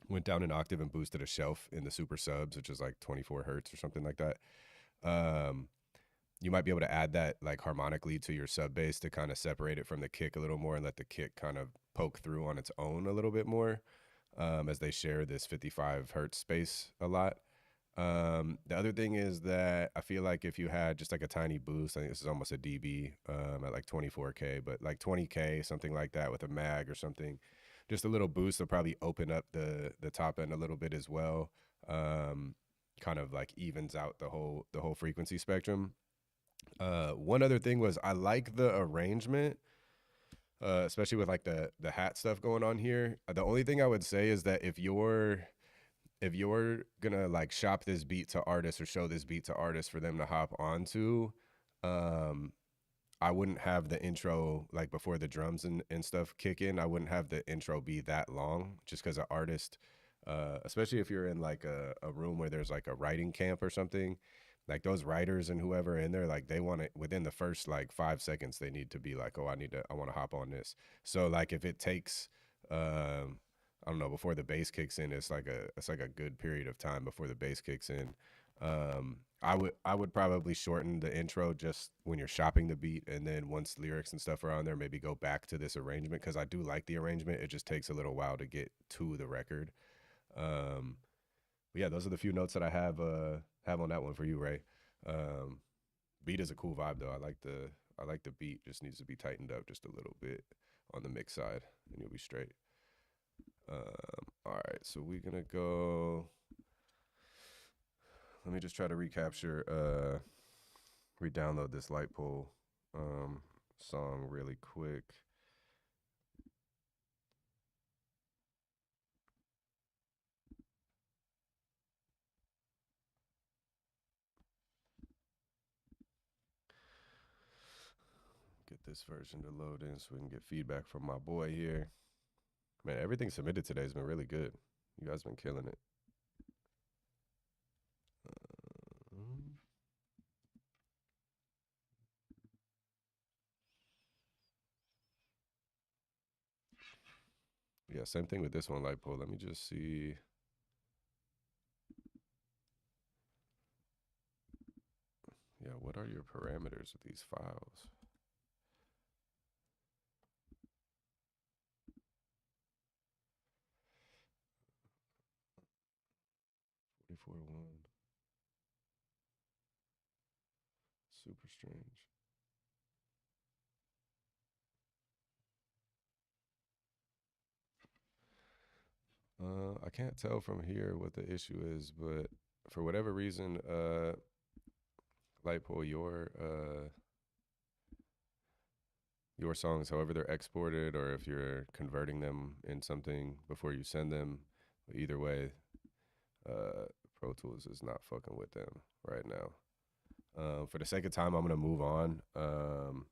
Went down an octave and boosted a shelf in the super subs, which is like 24 hertz or something like that. You might be able to add that like harmonically to your sub bass to kind of separate it from the kick a little more and let the kick kind of poke through on its own a little bit more, as they share this 55 hertz space a lot. The other thing is that I feel like if you had just like a tiny boost, I think this is almost a dB at like 24K, but like 20K, something like that with a mag or something, just a little boost will probably open up the top end a little bit as well. Kind of like evens out the whole frequency spectrum. One other thing was I like the arrangement, especially with like the hat stuff going on here. The only thing I would say is that if you're gonna like shop this beat to artists or show this beat to artists for them to hop onto, I wouldn't have the intro like before the drums and stuff kick in. I wouldn't have the intro be that long, just because an artist, especially if you're in like a room where there's like a writing camp or something, like those writers and whoever in there, like they want it within the first like 5 seconds, they need to be like, oh, I want to hop on this. So like if it takes, I don't know, before the bass kicks in, it's like a good period of time before the bass kicks in. I would probably shorten the intro just when you're shopping the beat, and then once lyrics and stuff are on there, maybe go back to this arrangement, because I do like the arrangement. It just takes a little while to get to the record. But yeah, those are the few notes that I have on that one for you, Ray. Beat is a cool vibe though. I like the beat. Just needs to be tightened up just a little bit on the mix side, and you'll be straight. All right, so we're gonna go. Let me just try to recapture, re-download this light pole song really quick. Get this version to load in so we can get feedback from my boy here. Man, everything submitted today has been really good. You guys been killing it. Yeah, same thing with this one, light pole. Let me just see. Yeah, what are your parameters of these files? One. Super strange. I can't tell from here what the issue is, but for whatever reason, Lightpole, your songs, however they're exported, or if you're converting them in something before you send them, either way, Pro Tools is not fucking with them right now. For the sake of time, I'm gonna move on to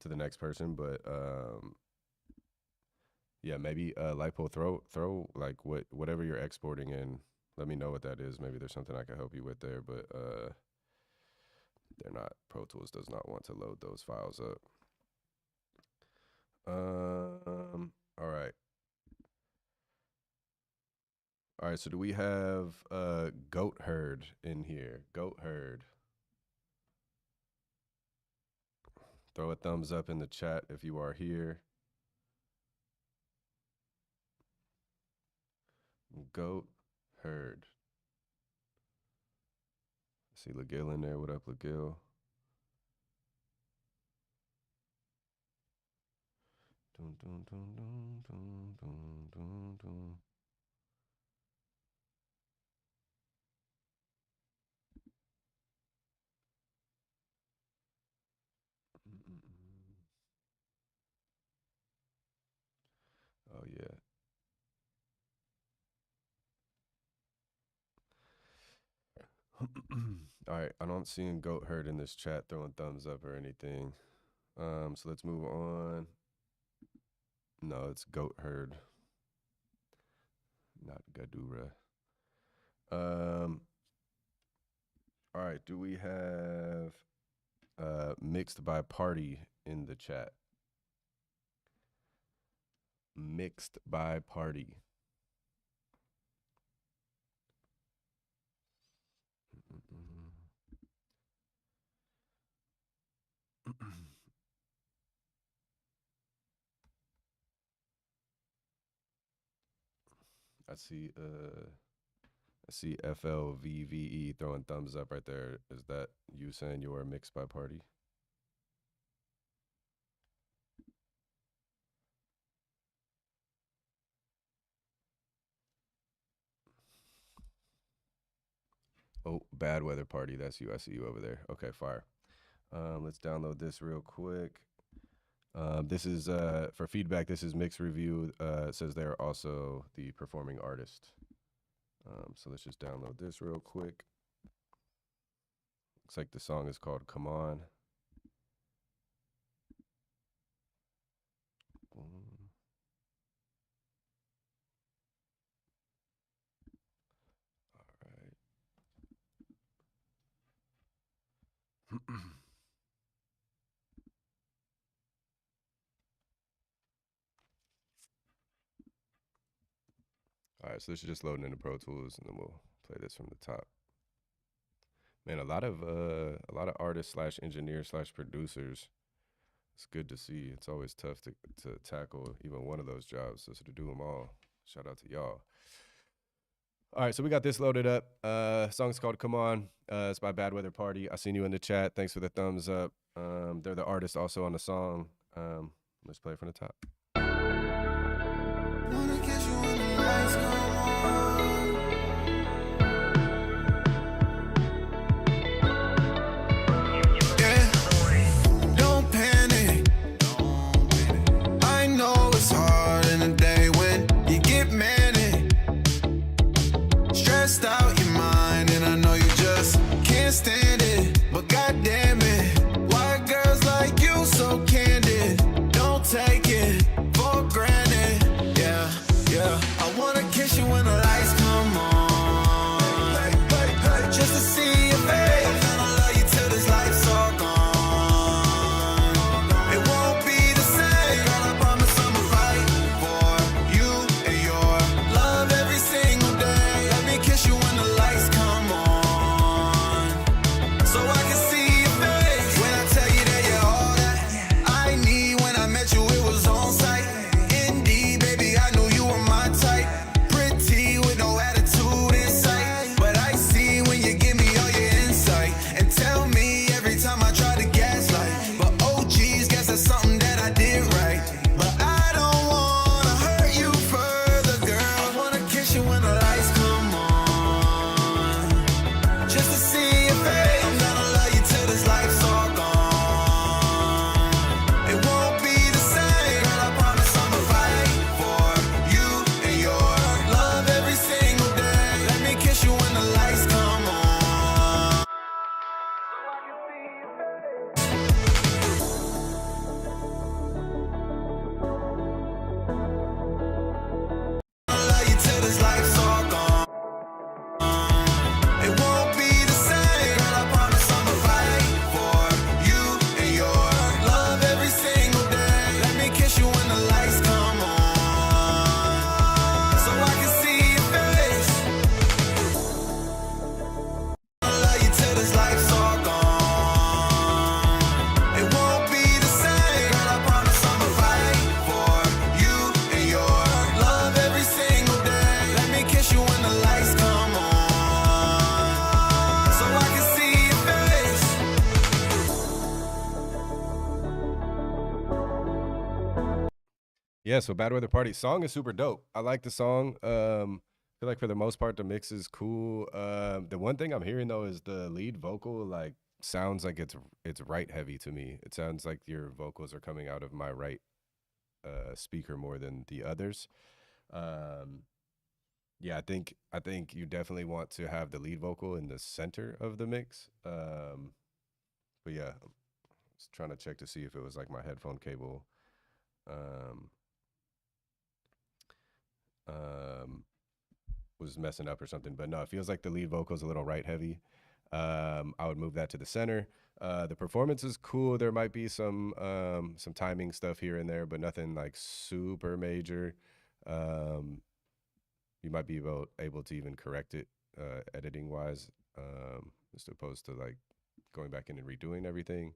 the next person, but yeah, maybe Lightpole, throw like whatever you're exporting in. Let me know what that is. Maybe there's something I can help you with there, but they're not. Pro Tools does not want to load those files up. All right. All right, so do we have Goat Herd in here? Goat Herd. Throw a thumbs up in the chat if you are here. Goat Herd. See LaGill in there. What up, LaGill? Dun, dun, dun, dun, dun, dun, dun, dun. Oh yeah. All right, I don't see Goat Herd in this chat throwing thumbs up or anything. So let's move on. No, it's Goat Herd, not Gadura. All right, do we have Mixed by Party in the chat? Mixed by Party. I see FLVVE throwing thumbs up right there. Is that you saying you are Mixed by Party? Oh, Bad Weather Party. That's you. I see you over there. Okay, fire. Let's download this real quick. This is for feedback. This is Mixed Review. It says they're also the performing artist. So let's just download this real quick. Looks like the song is called Come On. All right. All right, so this is just loading into Pro Tools, and then we'll play this from the top. Man, a lot of artists / engineers / producers. It's good to see. It's always tough to tackle even one of those jobs. So to do them all, shout out to y'all. All right, so we got this loaded up. Song's called Come On. It's by Bad Weather Party. I seen you in the chat. Thanks for the thumbs up. They're the artist also on the song. Let's play it from the top. Wanna catch you when the lights go on. Yeah, don't panic. I know it's hard in the day when you get manic. Stressed out your mind, and I know you just can't stand it. But goddamn it, why girls like you so candid? Don't take it for granted. Yeah, I wanna kiss you when the lights come Yeah, so Bad Weather Party song is super dope. I like the song. Feel like for the most part the mix is cool. The one thing I'm hearing though is the lead vocal like sounds like it's right heavy to me. It sounds like your vocals are coming out of my right speaker more than the others. Um, yeah, I think you definitely want to have the lead vocal in the center of the mix. But yeah, I was trying to check to see if it was like my headphone cable. Um, um, was messing up or something. But no, it feels like the lead vocal is a little right heavy. I would move that to the center. The performance is cool. There might be some timing stuff here and there, but nothing like super major. Um, you might be able to even correct it editing wise, as opposed to like going back in and redoing everything.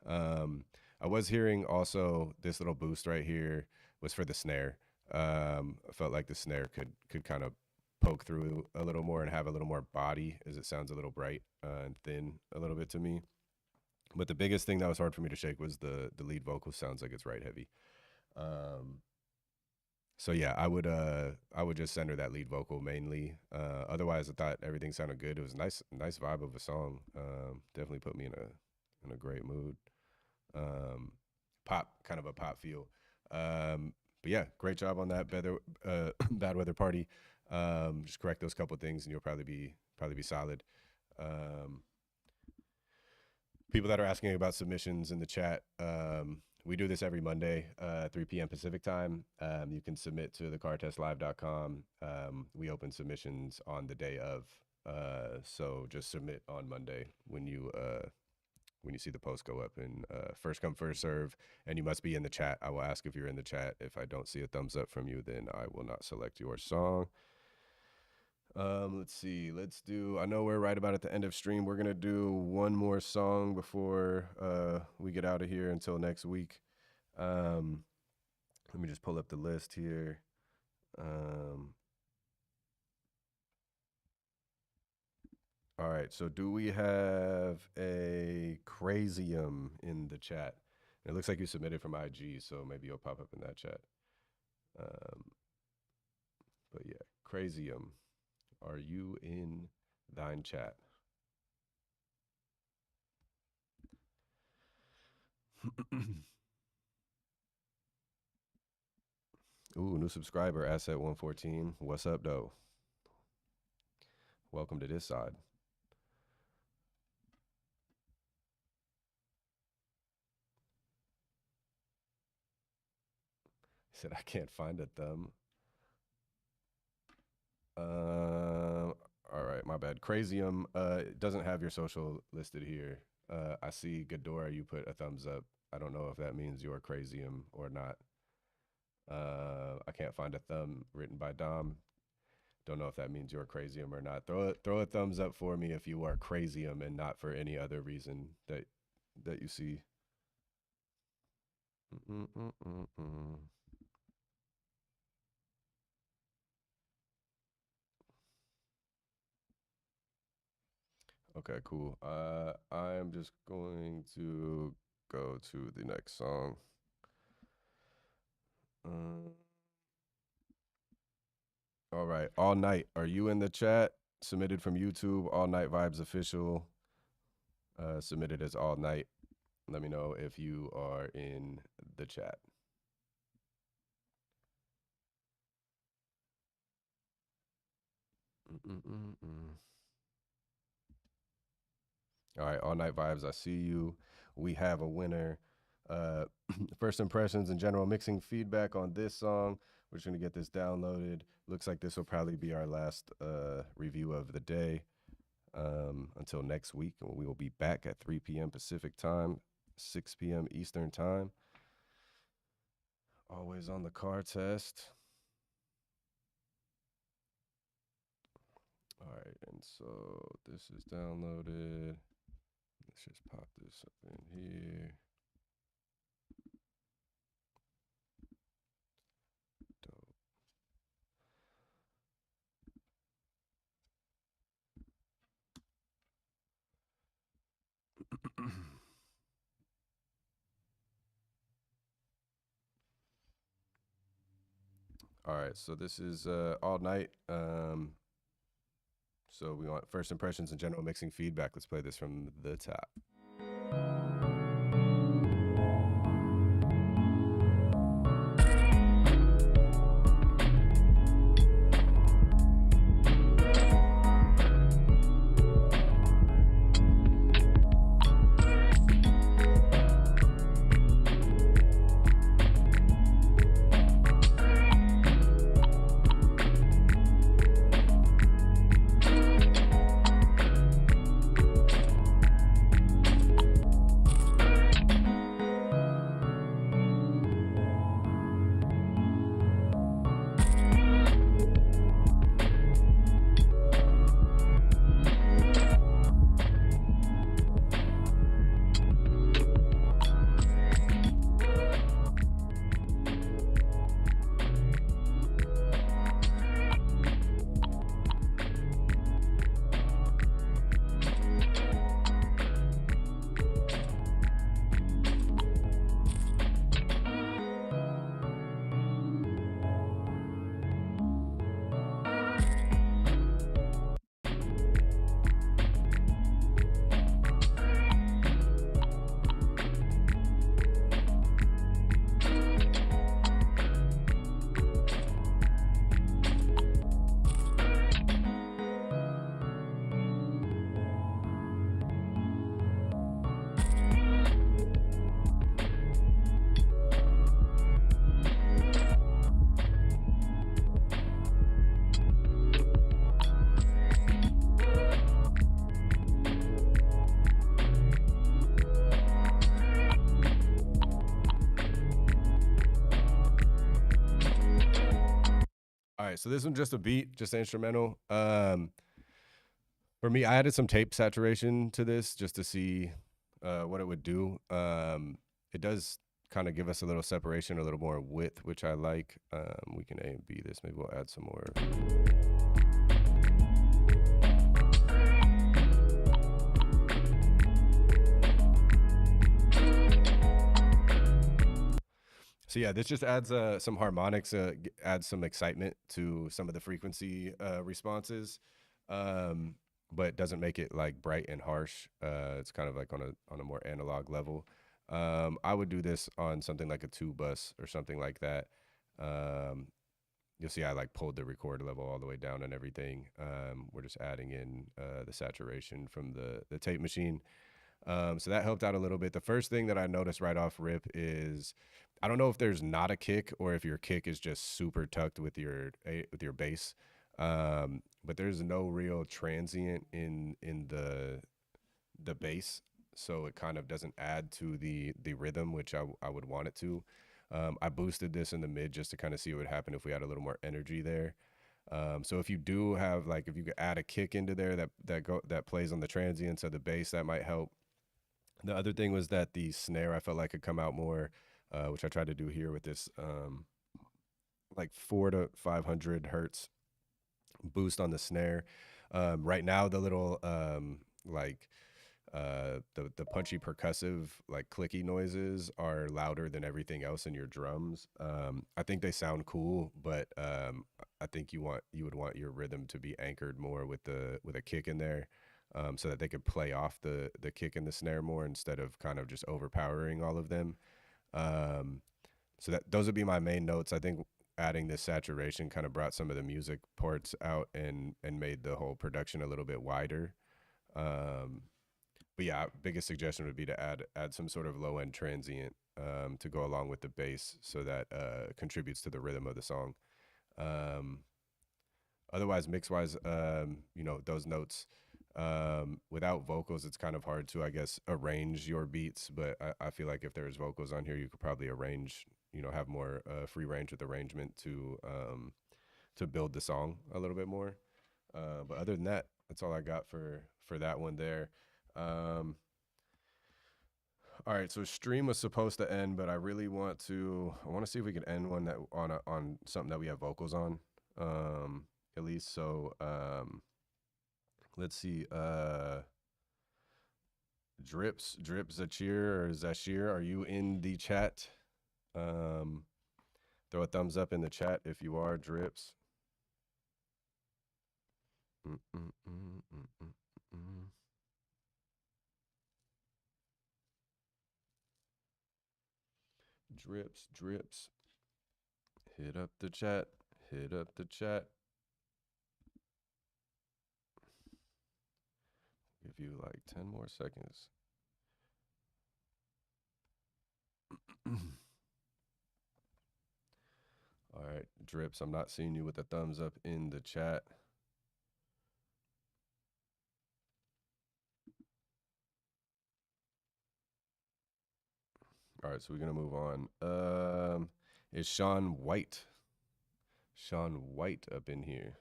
Um, I was hearing also this little boost right here was for the snare. I felt like the snare could kind of poke through a little more and have a little more body, as it sounds a little bright and thin a little bit to me. But the biggest thing that was hard for me to shake was the lead vocal sounds like it's right heavy. Um, so yeah, I would just center that lead vocal mainly. Otherwise, I thought everything sounded good. It was a nice vibe of a song. Definitely put me in a great mood. Um, pop, kind of a pop feel. But yeah, great job on that bad weather party. Just correct those couple things, and you'll probably be solid. Um, People that are asking about submissions in the chat, we do this every Monday, 3 p.m. Pacific time. You can submit to thecartestlive.com. We open submissions on the day of, so just submit on Monday when you see the post go up. And first come, first serve, and you must be in the chat. I will ask if you're in the chat. If I don't see a thumbs up from you, then I will not select your song. Let's see. Let's do. I know we're right about at the end of stream. We're gonna do one more song before we get out of here until next week. Let me just pull up the list here. All right. So do we have a Crazium in the chat? It looks like you submitted from IG, so maybe you'll pop up in that chat. But yeah, Crazium, are you in thine chat? Ooh, new subscriber, Asset 114. What's up, though? Welcome to this side. He said, I can't find a thumb. All right, my bad. Crazium, it doesn't have your social listed here. I see Ghidorah, you put a thumbs up. I don't know if that means you're Crazium or not. I can't find a thumb written by Dom. Don't know if that means you're Crazium or not. Throw a thumbs up for me if you are Crazium and not for any other reason that you see. Okay, cool. I am just going to go to the next song. All right, All Night. Are you in the chat? Submitted from YouTube. All Night Vibes Official. Submitted as All Night. Let me know if you are in the chat. All right, All Night Vibes, I see you. We have a winner. First impressions and general mixing feedback on this song. We're just going to get this downloaded. Looks like this will probably be our last review of the day until next week. And we will be back at 3 p.m. Pacific time, 6 p.m. Eastern time. Always on the car test. All right, and so this is downloaded. Let's just pop this up in here. All right, so this is All Night. So we want first impressions and general mixing feedback. Let's play this from the top. All right, so this one's just a beat, just an instrumental. For me, I added some tape saturation to this just to see what it would do. It does kind of give us a little separation, a little more width, which I like. We can A and B this. Maybe we'll add some more. So yeah, this just adds some harmonics, adds some excitement to some of the frequency responses, but doesn't make it like bright and harsh. It's kind of like on a more analog level. I would do this on something like a 2-bus or something like that. You'll see I like pulled the record level all the way down and everything. We're just adding in the saturation from the tape machine. So that helped out a little bit. The first thing that I noticed right off rip is, I don't know if there's not a kick or if your kick is just super tucked with your bass, but there's no real transient in the bass, so it kind of doesn't add to the rhythm, which I would want it to. I boosted this in the mid just to kind of see what would happen if we had a little more energy there. So if you do have, like, if you could add a kick into there that plays on the transients of the bass, that might help. The other thing was that the snare I felt like could come out more, which I tried to do here with this like 400 to 500 hertz boost on the snare. Right now, the little the punchy percussive, like clicky noises are louder than everything else in your drums. I think they sound cool, but I think you would want your rhythm to be anchored more with a kick in there. So that they could play off the kick and the snare more instead of kind of just overpowering all of them. So those would be my main notes. I think adding this saturation kind of brought some of the music parts out and made the whole production a little bit wider. But yeah, biggest suggestion would be to add some sort of low end transient to go along with the bass, so that contributes to the rhythm of the song. Otherwise, mix wise, those notes. Without vocals, it's kind of hard to, I guess, arrange your beats, but I feel like if there's vocals on here, you could probably arrange, have more free range with arrangement to build the song a little bit more. But other than that, that's all I got for that one there. All right, so stream was supposed to end, but I really want to see if we can end one that on something that we have vocals on, at least. So let's see. Drip Zachir or Zashir, are you in the chat? The Throw a thumbs up in the chat if you are, Drips. Drips, Drips. Hit up the chat. Hit up the chat. Give you like 10 more seconds. All right, Drips, I'm not seeing you with the thumbs up in the chat. All right, so we're going to move on. Is Sean White up in here?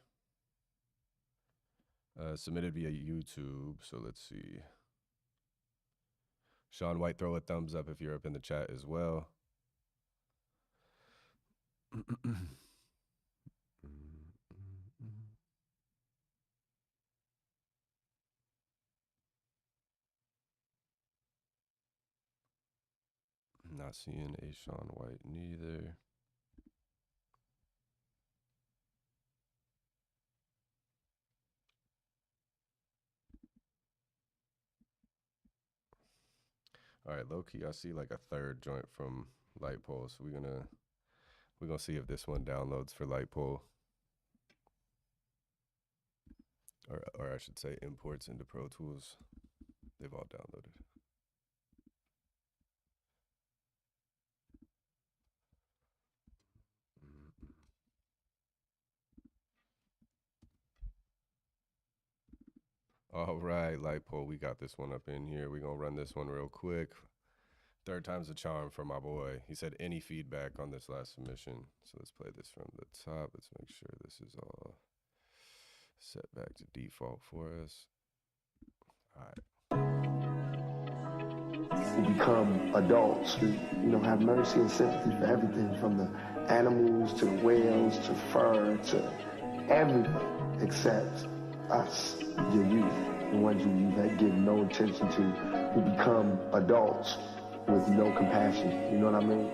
Submitted via YouTube, so let's see. Sean White, throw a thumbs up if you're up in the chat as well. Not seeing a Sean White neither. All right, low key, I see like a third joint from Lightpole, so we're gonna see if this one downloads for Lightpole, or I should say imports into Pro Tools. They've all downloaded. All right, Lightpole, we got this one up in here. We're going to run this one real quick. Third time's a charm for my boy. He said any feedback on this last submission. So let's play this from the top. Let's make sure this is all set back to default for us. All right. We become adults who, have mercy and sympathy for everything from the animals to the whales to fur to everything except us, your youth, the ones you give no attention to, who become adults with no compassion. You know what I mean?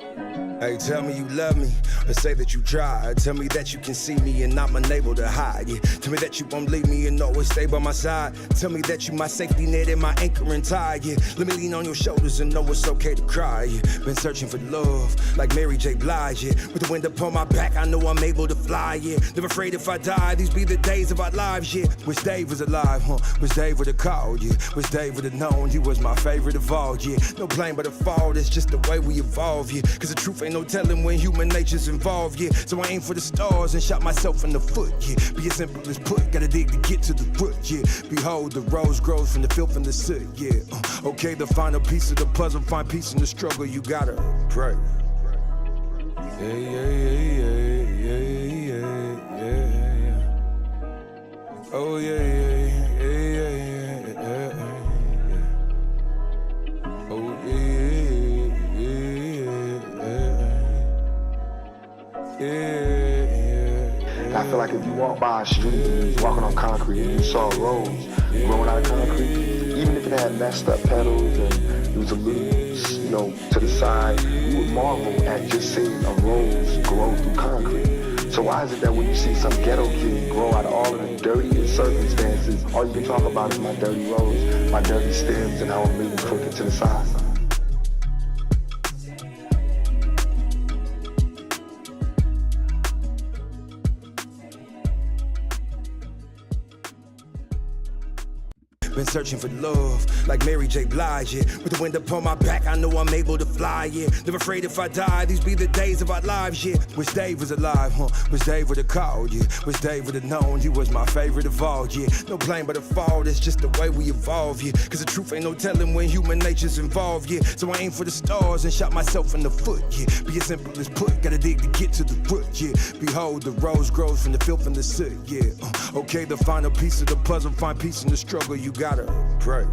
Hey, tell me you love me, or say that you try. Tell me that you can see me and I'm unable to hide. Yeah. Tell me that you won't leave me and always stay by my side. Tell me that you my safety net and my anchor and tie. Yeah. Let me lean on your shoulders and know it's okay to cry. Yeah. Been searching for love, like Mary J. Blige. Yeah. With the wind upon my back, I know I'm able to fly. Yeah. Never afraid if I die, these be the days of our lives. Yeah. Wish Dave was alive, huh? Wish Dave would have called. Yeah. Wish Dave would have known he was my favorite of all. Yeah. No blame but a fault, it's just the way we evolve. Yeah. Cause the truth ain't no telling when human nature's involved, yeah. So I aim for the stars and shot myself in the foot, yeah. Be as simple as put, gotta dig to get to the root, yeah. Behold, the rose grows from the filth and the soot, yeah. Okay, the final piece of the puzzle, find peace in the struggle, you gotta pray. Yeah, yeah, yeah, yeah, yeah, yeah, yeah. Oh, yeah, yeah, yeah, yeah, yeah, yeah. Oh, yeah. I feel like if you walk by a street and you was walking on concrete and you saw a rose growing out of concrete, even if it had messed up petals and it was a little, to the side, you would marvel at just seeing a rose grow through concrete. So why is it that when you see some ghetto kid grow out of all of the dirtiest circumstances, all you can talk about is my dirty rose, my dirty stems, and how I'm leaning crooked to the side? Been searching for love, like Mary J. Blige, yeah. With the wind upon my back, I know I'm able to fly, yeah. Never afraid if I die, these be the days of our lives, yeah. Wish Dave was alive, huh? Wish Dave would have called, yeah. Wish Dave would have known he was my favorite of all, yeah. No blame but a fault, it's just the way we evolve, yeah. Cause the truth ain't no telling when human nature's involved, yeah. So I aim for the stars and shot myself in the foot, yeah. Be as simple as put, gotta dig to get to the root, yeah. Behold, the rose grows from the filth and the soot, yeah. Okay, the final piece of the puzzle, find peace in the struggle, you gotta pray.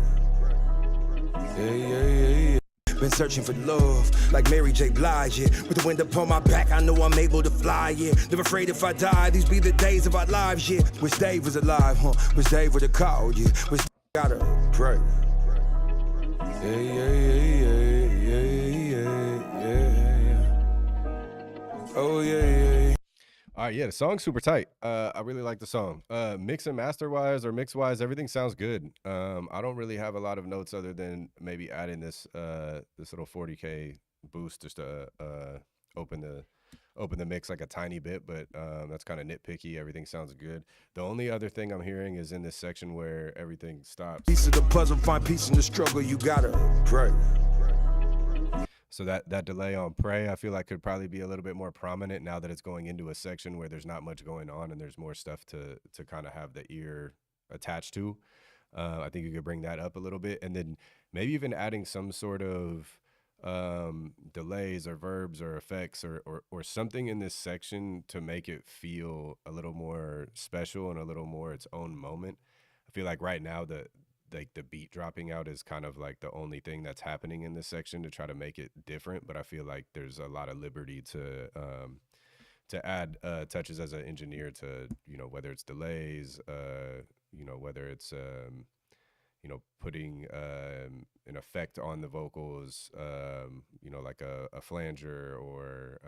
Yeah, yeah, yeah, yeah. Been searching for love, like Mary J. Blige, yeah. With the wind upon my back, I know I'm able to fly, yeah. Never afraid if I die, these be the days of our lives, yeah. Wish Dave was alive, huh? Wish Dave would have called, yeah. Wish gotta pray. Yeah, yeah, yeah, yeah, yeah, yeah, yeah, yeah. Oh yeah. All right, yeah, the song's super tight. I really like the song. Mix and master wise or mix wise, everything sounds good. I don't really have a lot of notes other than maybe adding this this little 40K boost just to open the mix like a tiny bit, but that's kind of nitpicky. Everything sounds good. The only other thing I'm hearing is in this section where everything stops. Piece of the puzzle, find peace in the struggle. You gotta pray. So that delay on Pray, I feel like could probably be a little bit more prominent now that it's going into a section where there's not much going on and there's more stuff to kind of have the ear attached to. I think you could bring that up a little bit, and then maybe even adding some sort of delays or verbs or effects or something in this section to make it feel a little more special and a little more its own moment. I feel like right now the beat dropping out is kind of like the only thing that's happening in this section to try to make it different, but I feel like there's a lot of liberty to add touches as an engineer to, you know, whether it's delays, you know, whether it's you know, putting an effect on the vocals, you know, like a flanger or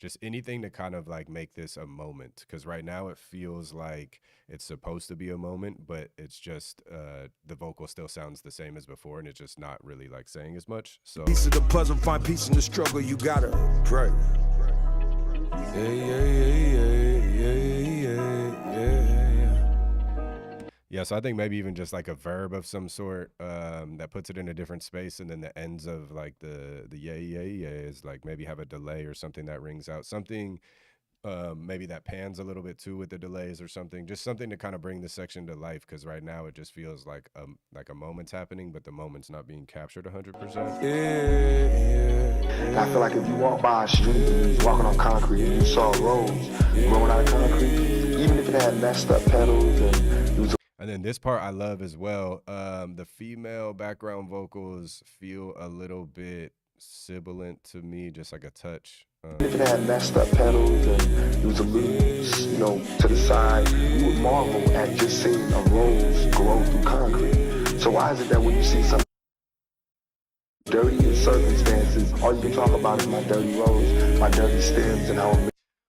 just anything to kind of like make this a moment. Because right now it feels like it's supposed to be a moment, but it's just the vocal still sounds the same as before, and it's just not really like saying as much. So Piece of the puzzle, find peace in the struggle. You gotta pray. yeah, so I think maybe even just like a verb of some sort that puts it in a different space, and then the ends of like the yeah is like maybe have a delay or something that rings out, something maybe that pans a little bit too with the delays or something, just something to kind of bring the section to life, because right now it just feels like a moment's happening, but the moment's not being captured 100%. And I feel like if you walk by a street and you was walking on concrete and you saw roads growing out of concrete, even if it had messed up pedals and it was. And then this part I love as well. The female background vocals feel a little bit sibilant to me, just like a touch. If it had messed up pedals and it was a little, you know, to the side, you would marvel at just seeing a rose grow through concrete. So why is it that when you see some dirty circumstances, all you can talk about is my dirty rose, my dirty stems, and how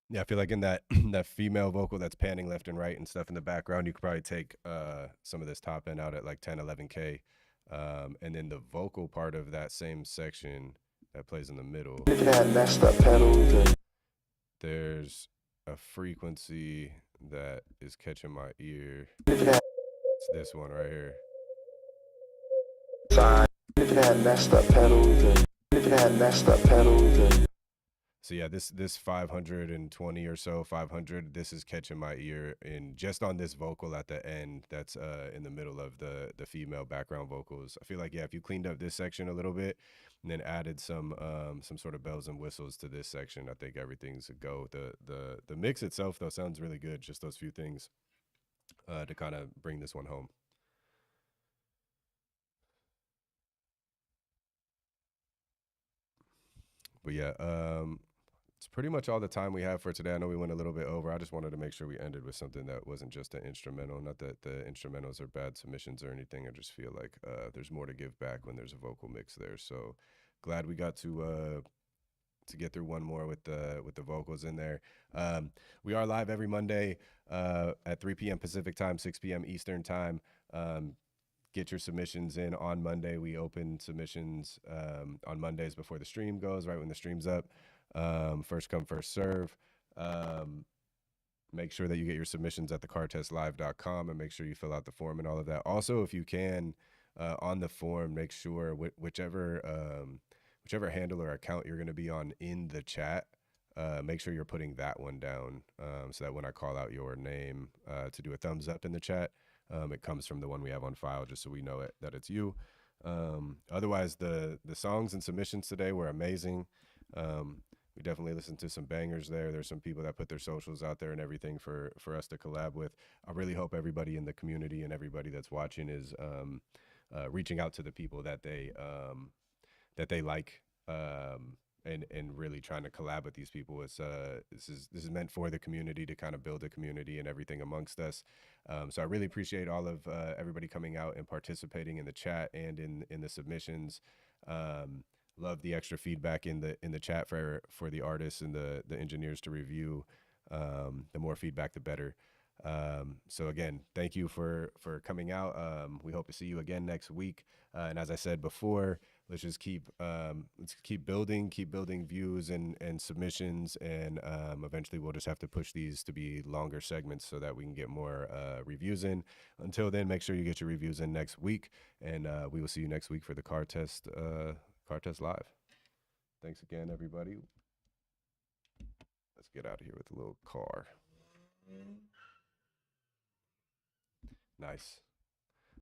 yeah, I feel like in that that female vocal that's panning left and right and stuff in the background, you could probably take some of this top end out at like 10, 11K. And then the vocal part of that same section that plays in the middle, if it had messed up pedals and there's a frequency that is catching my ear. if it had It's this one right here. side, if it had messed up pedals and if it had messed up pedals and So yeah, this 520 or so, 500, this is catching my ear, and just on this vocal at the end, that's in the middle of the female background vocals. I feel like, yeah, if you cleaned up this section a little bit and then added some sort of bells and whistles to this section, I think everything's a go. The mix itself though sounds really good, just those few things to kind of bring this one home. But yeah, it's pretty much all the time we have for today. I know we went a little bit over. I just wanted to make sure we ended with something that wasn't just an instrumental. Not that the instrumentals are bad submissions or anything. I just feel like there's more to give back when there's a vocal mix there. So glad we got to get through one more with the vocals in there. We are live every Monday at 3 p.m. Pacific time, 6 p.m. Eastern time. Get your submissions in on Monday. We open submissions on Mondays before the stream goes, right when the stream's up. First come, first serve. Make sure that you get your submissions at thecartestlive.com and make sure you fill out the form and all of that. Also, if you can, on the form, make sure whichever handle or account you're going to be on in the chat, make sure you're putting that one down so that when I call out your name to do a thumbs up in the chat, it comes from the one we have on file, just so we know that it's you. Otherwise, the songs and submissions today were amazing. We definitely listened to some bangers there. There's some people that put their socials out there and everything for us to collab with. I really hope everybody in the community and everybody that's watching is reaching out to the people that they like and really trying to collab with these people. This is meant for the community, to kind of build a community and everything amongst us. So I really appreciate all of everybody coming out and participating in the chat and in the submissions. love the extra feedback in the chat for the artists and the engineers to review. The more feedback, the better. So again, thank you for coming out. We hope to see you again next week. And as I said before, let's just keep building views and submissions, and eventually we'll just have to push these to be longer segments so that we can get more reviews in. Until then, make sure you get your reviews in next week, and we will see you next week for the car test live. Thanks again, everybody. Let's get out of here with a little car. Nice.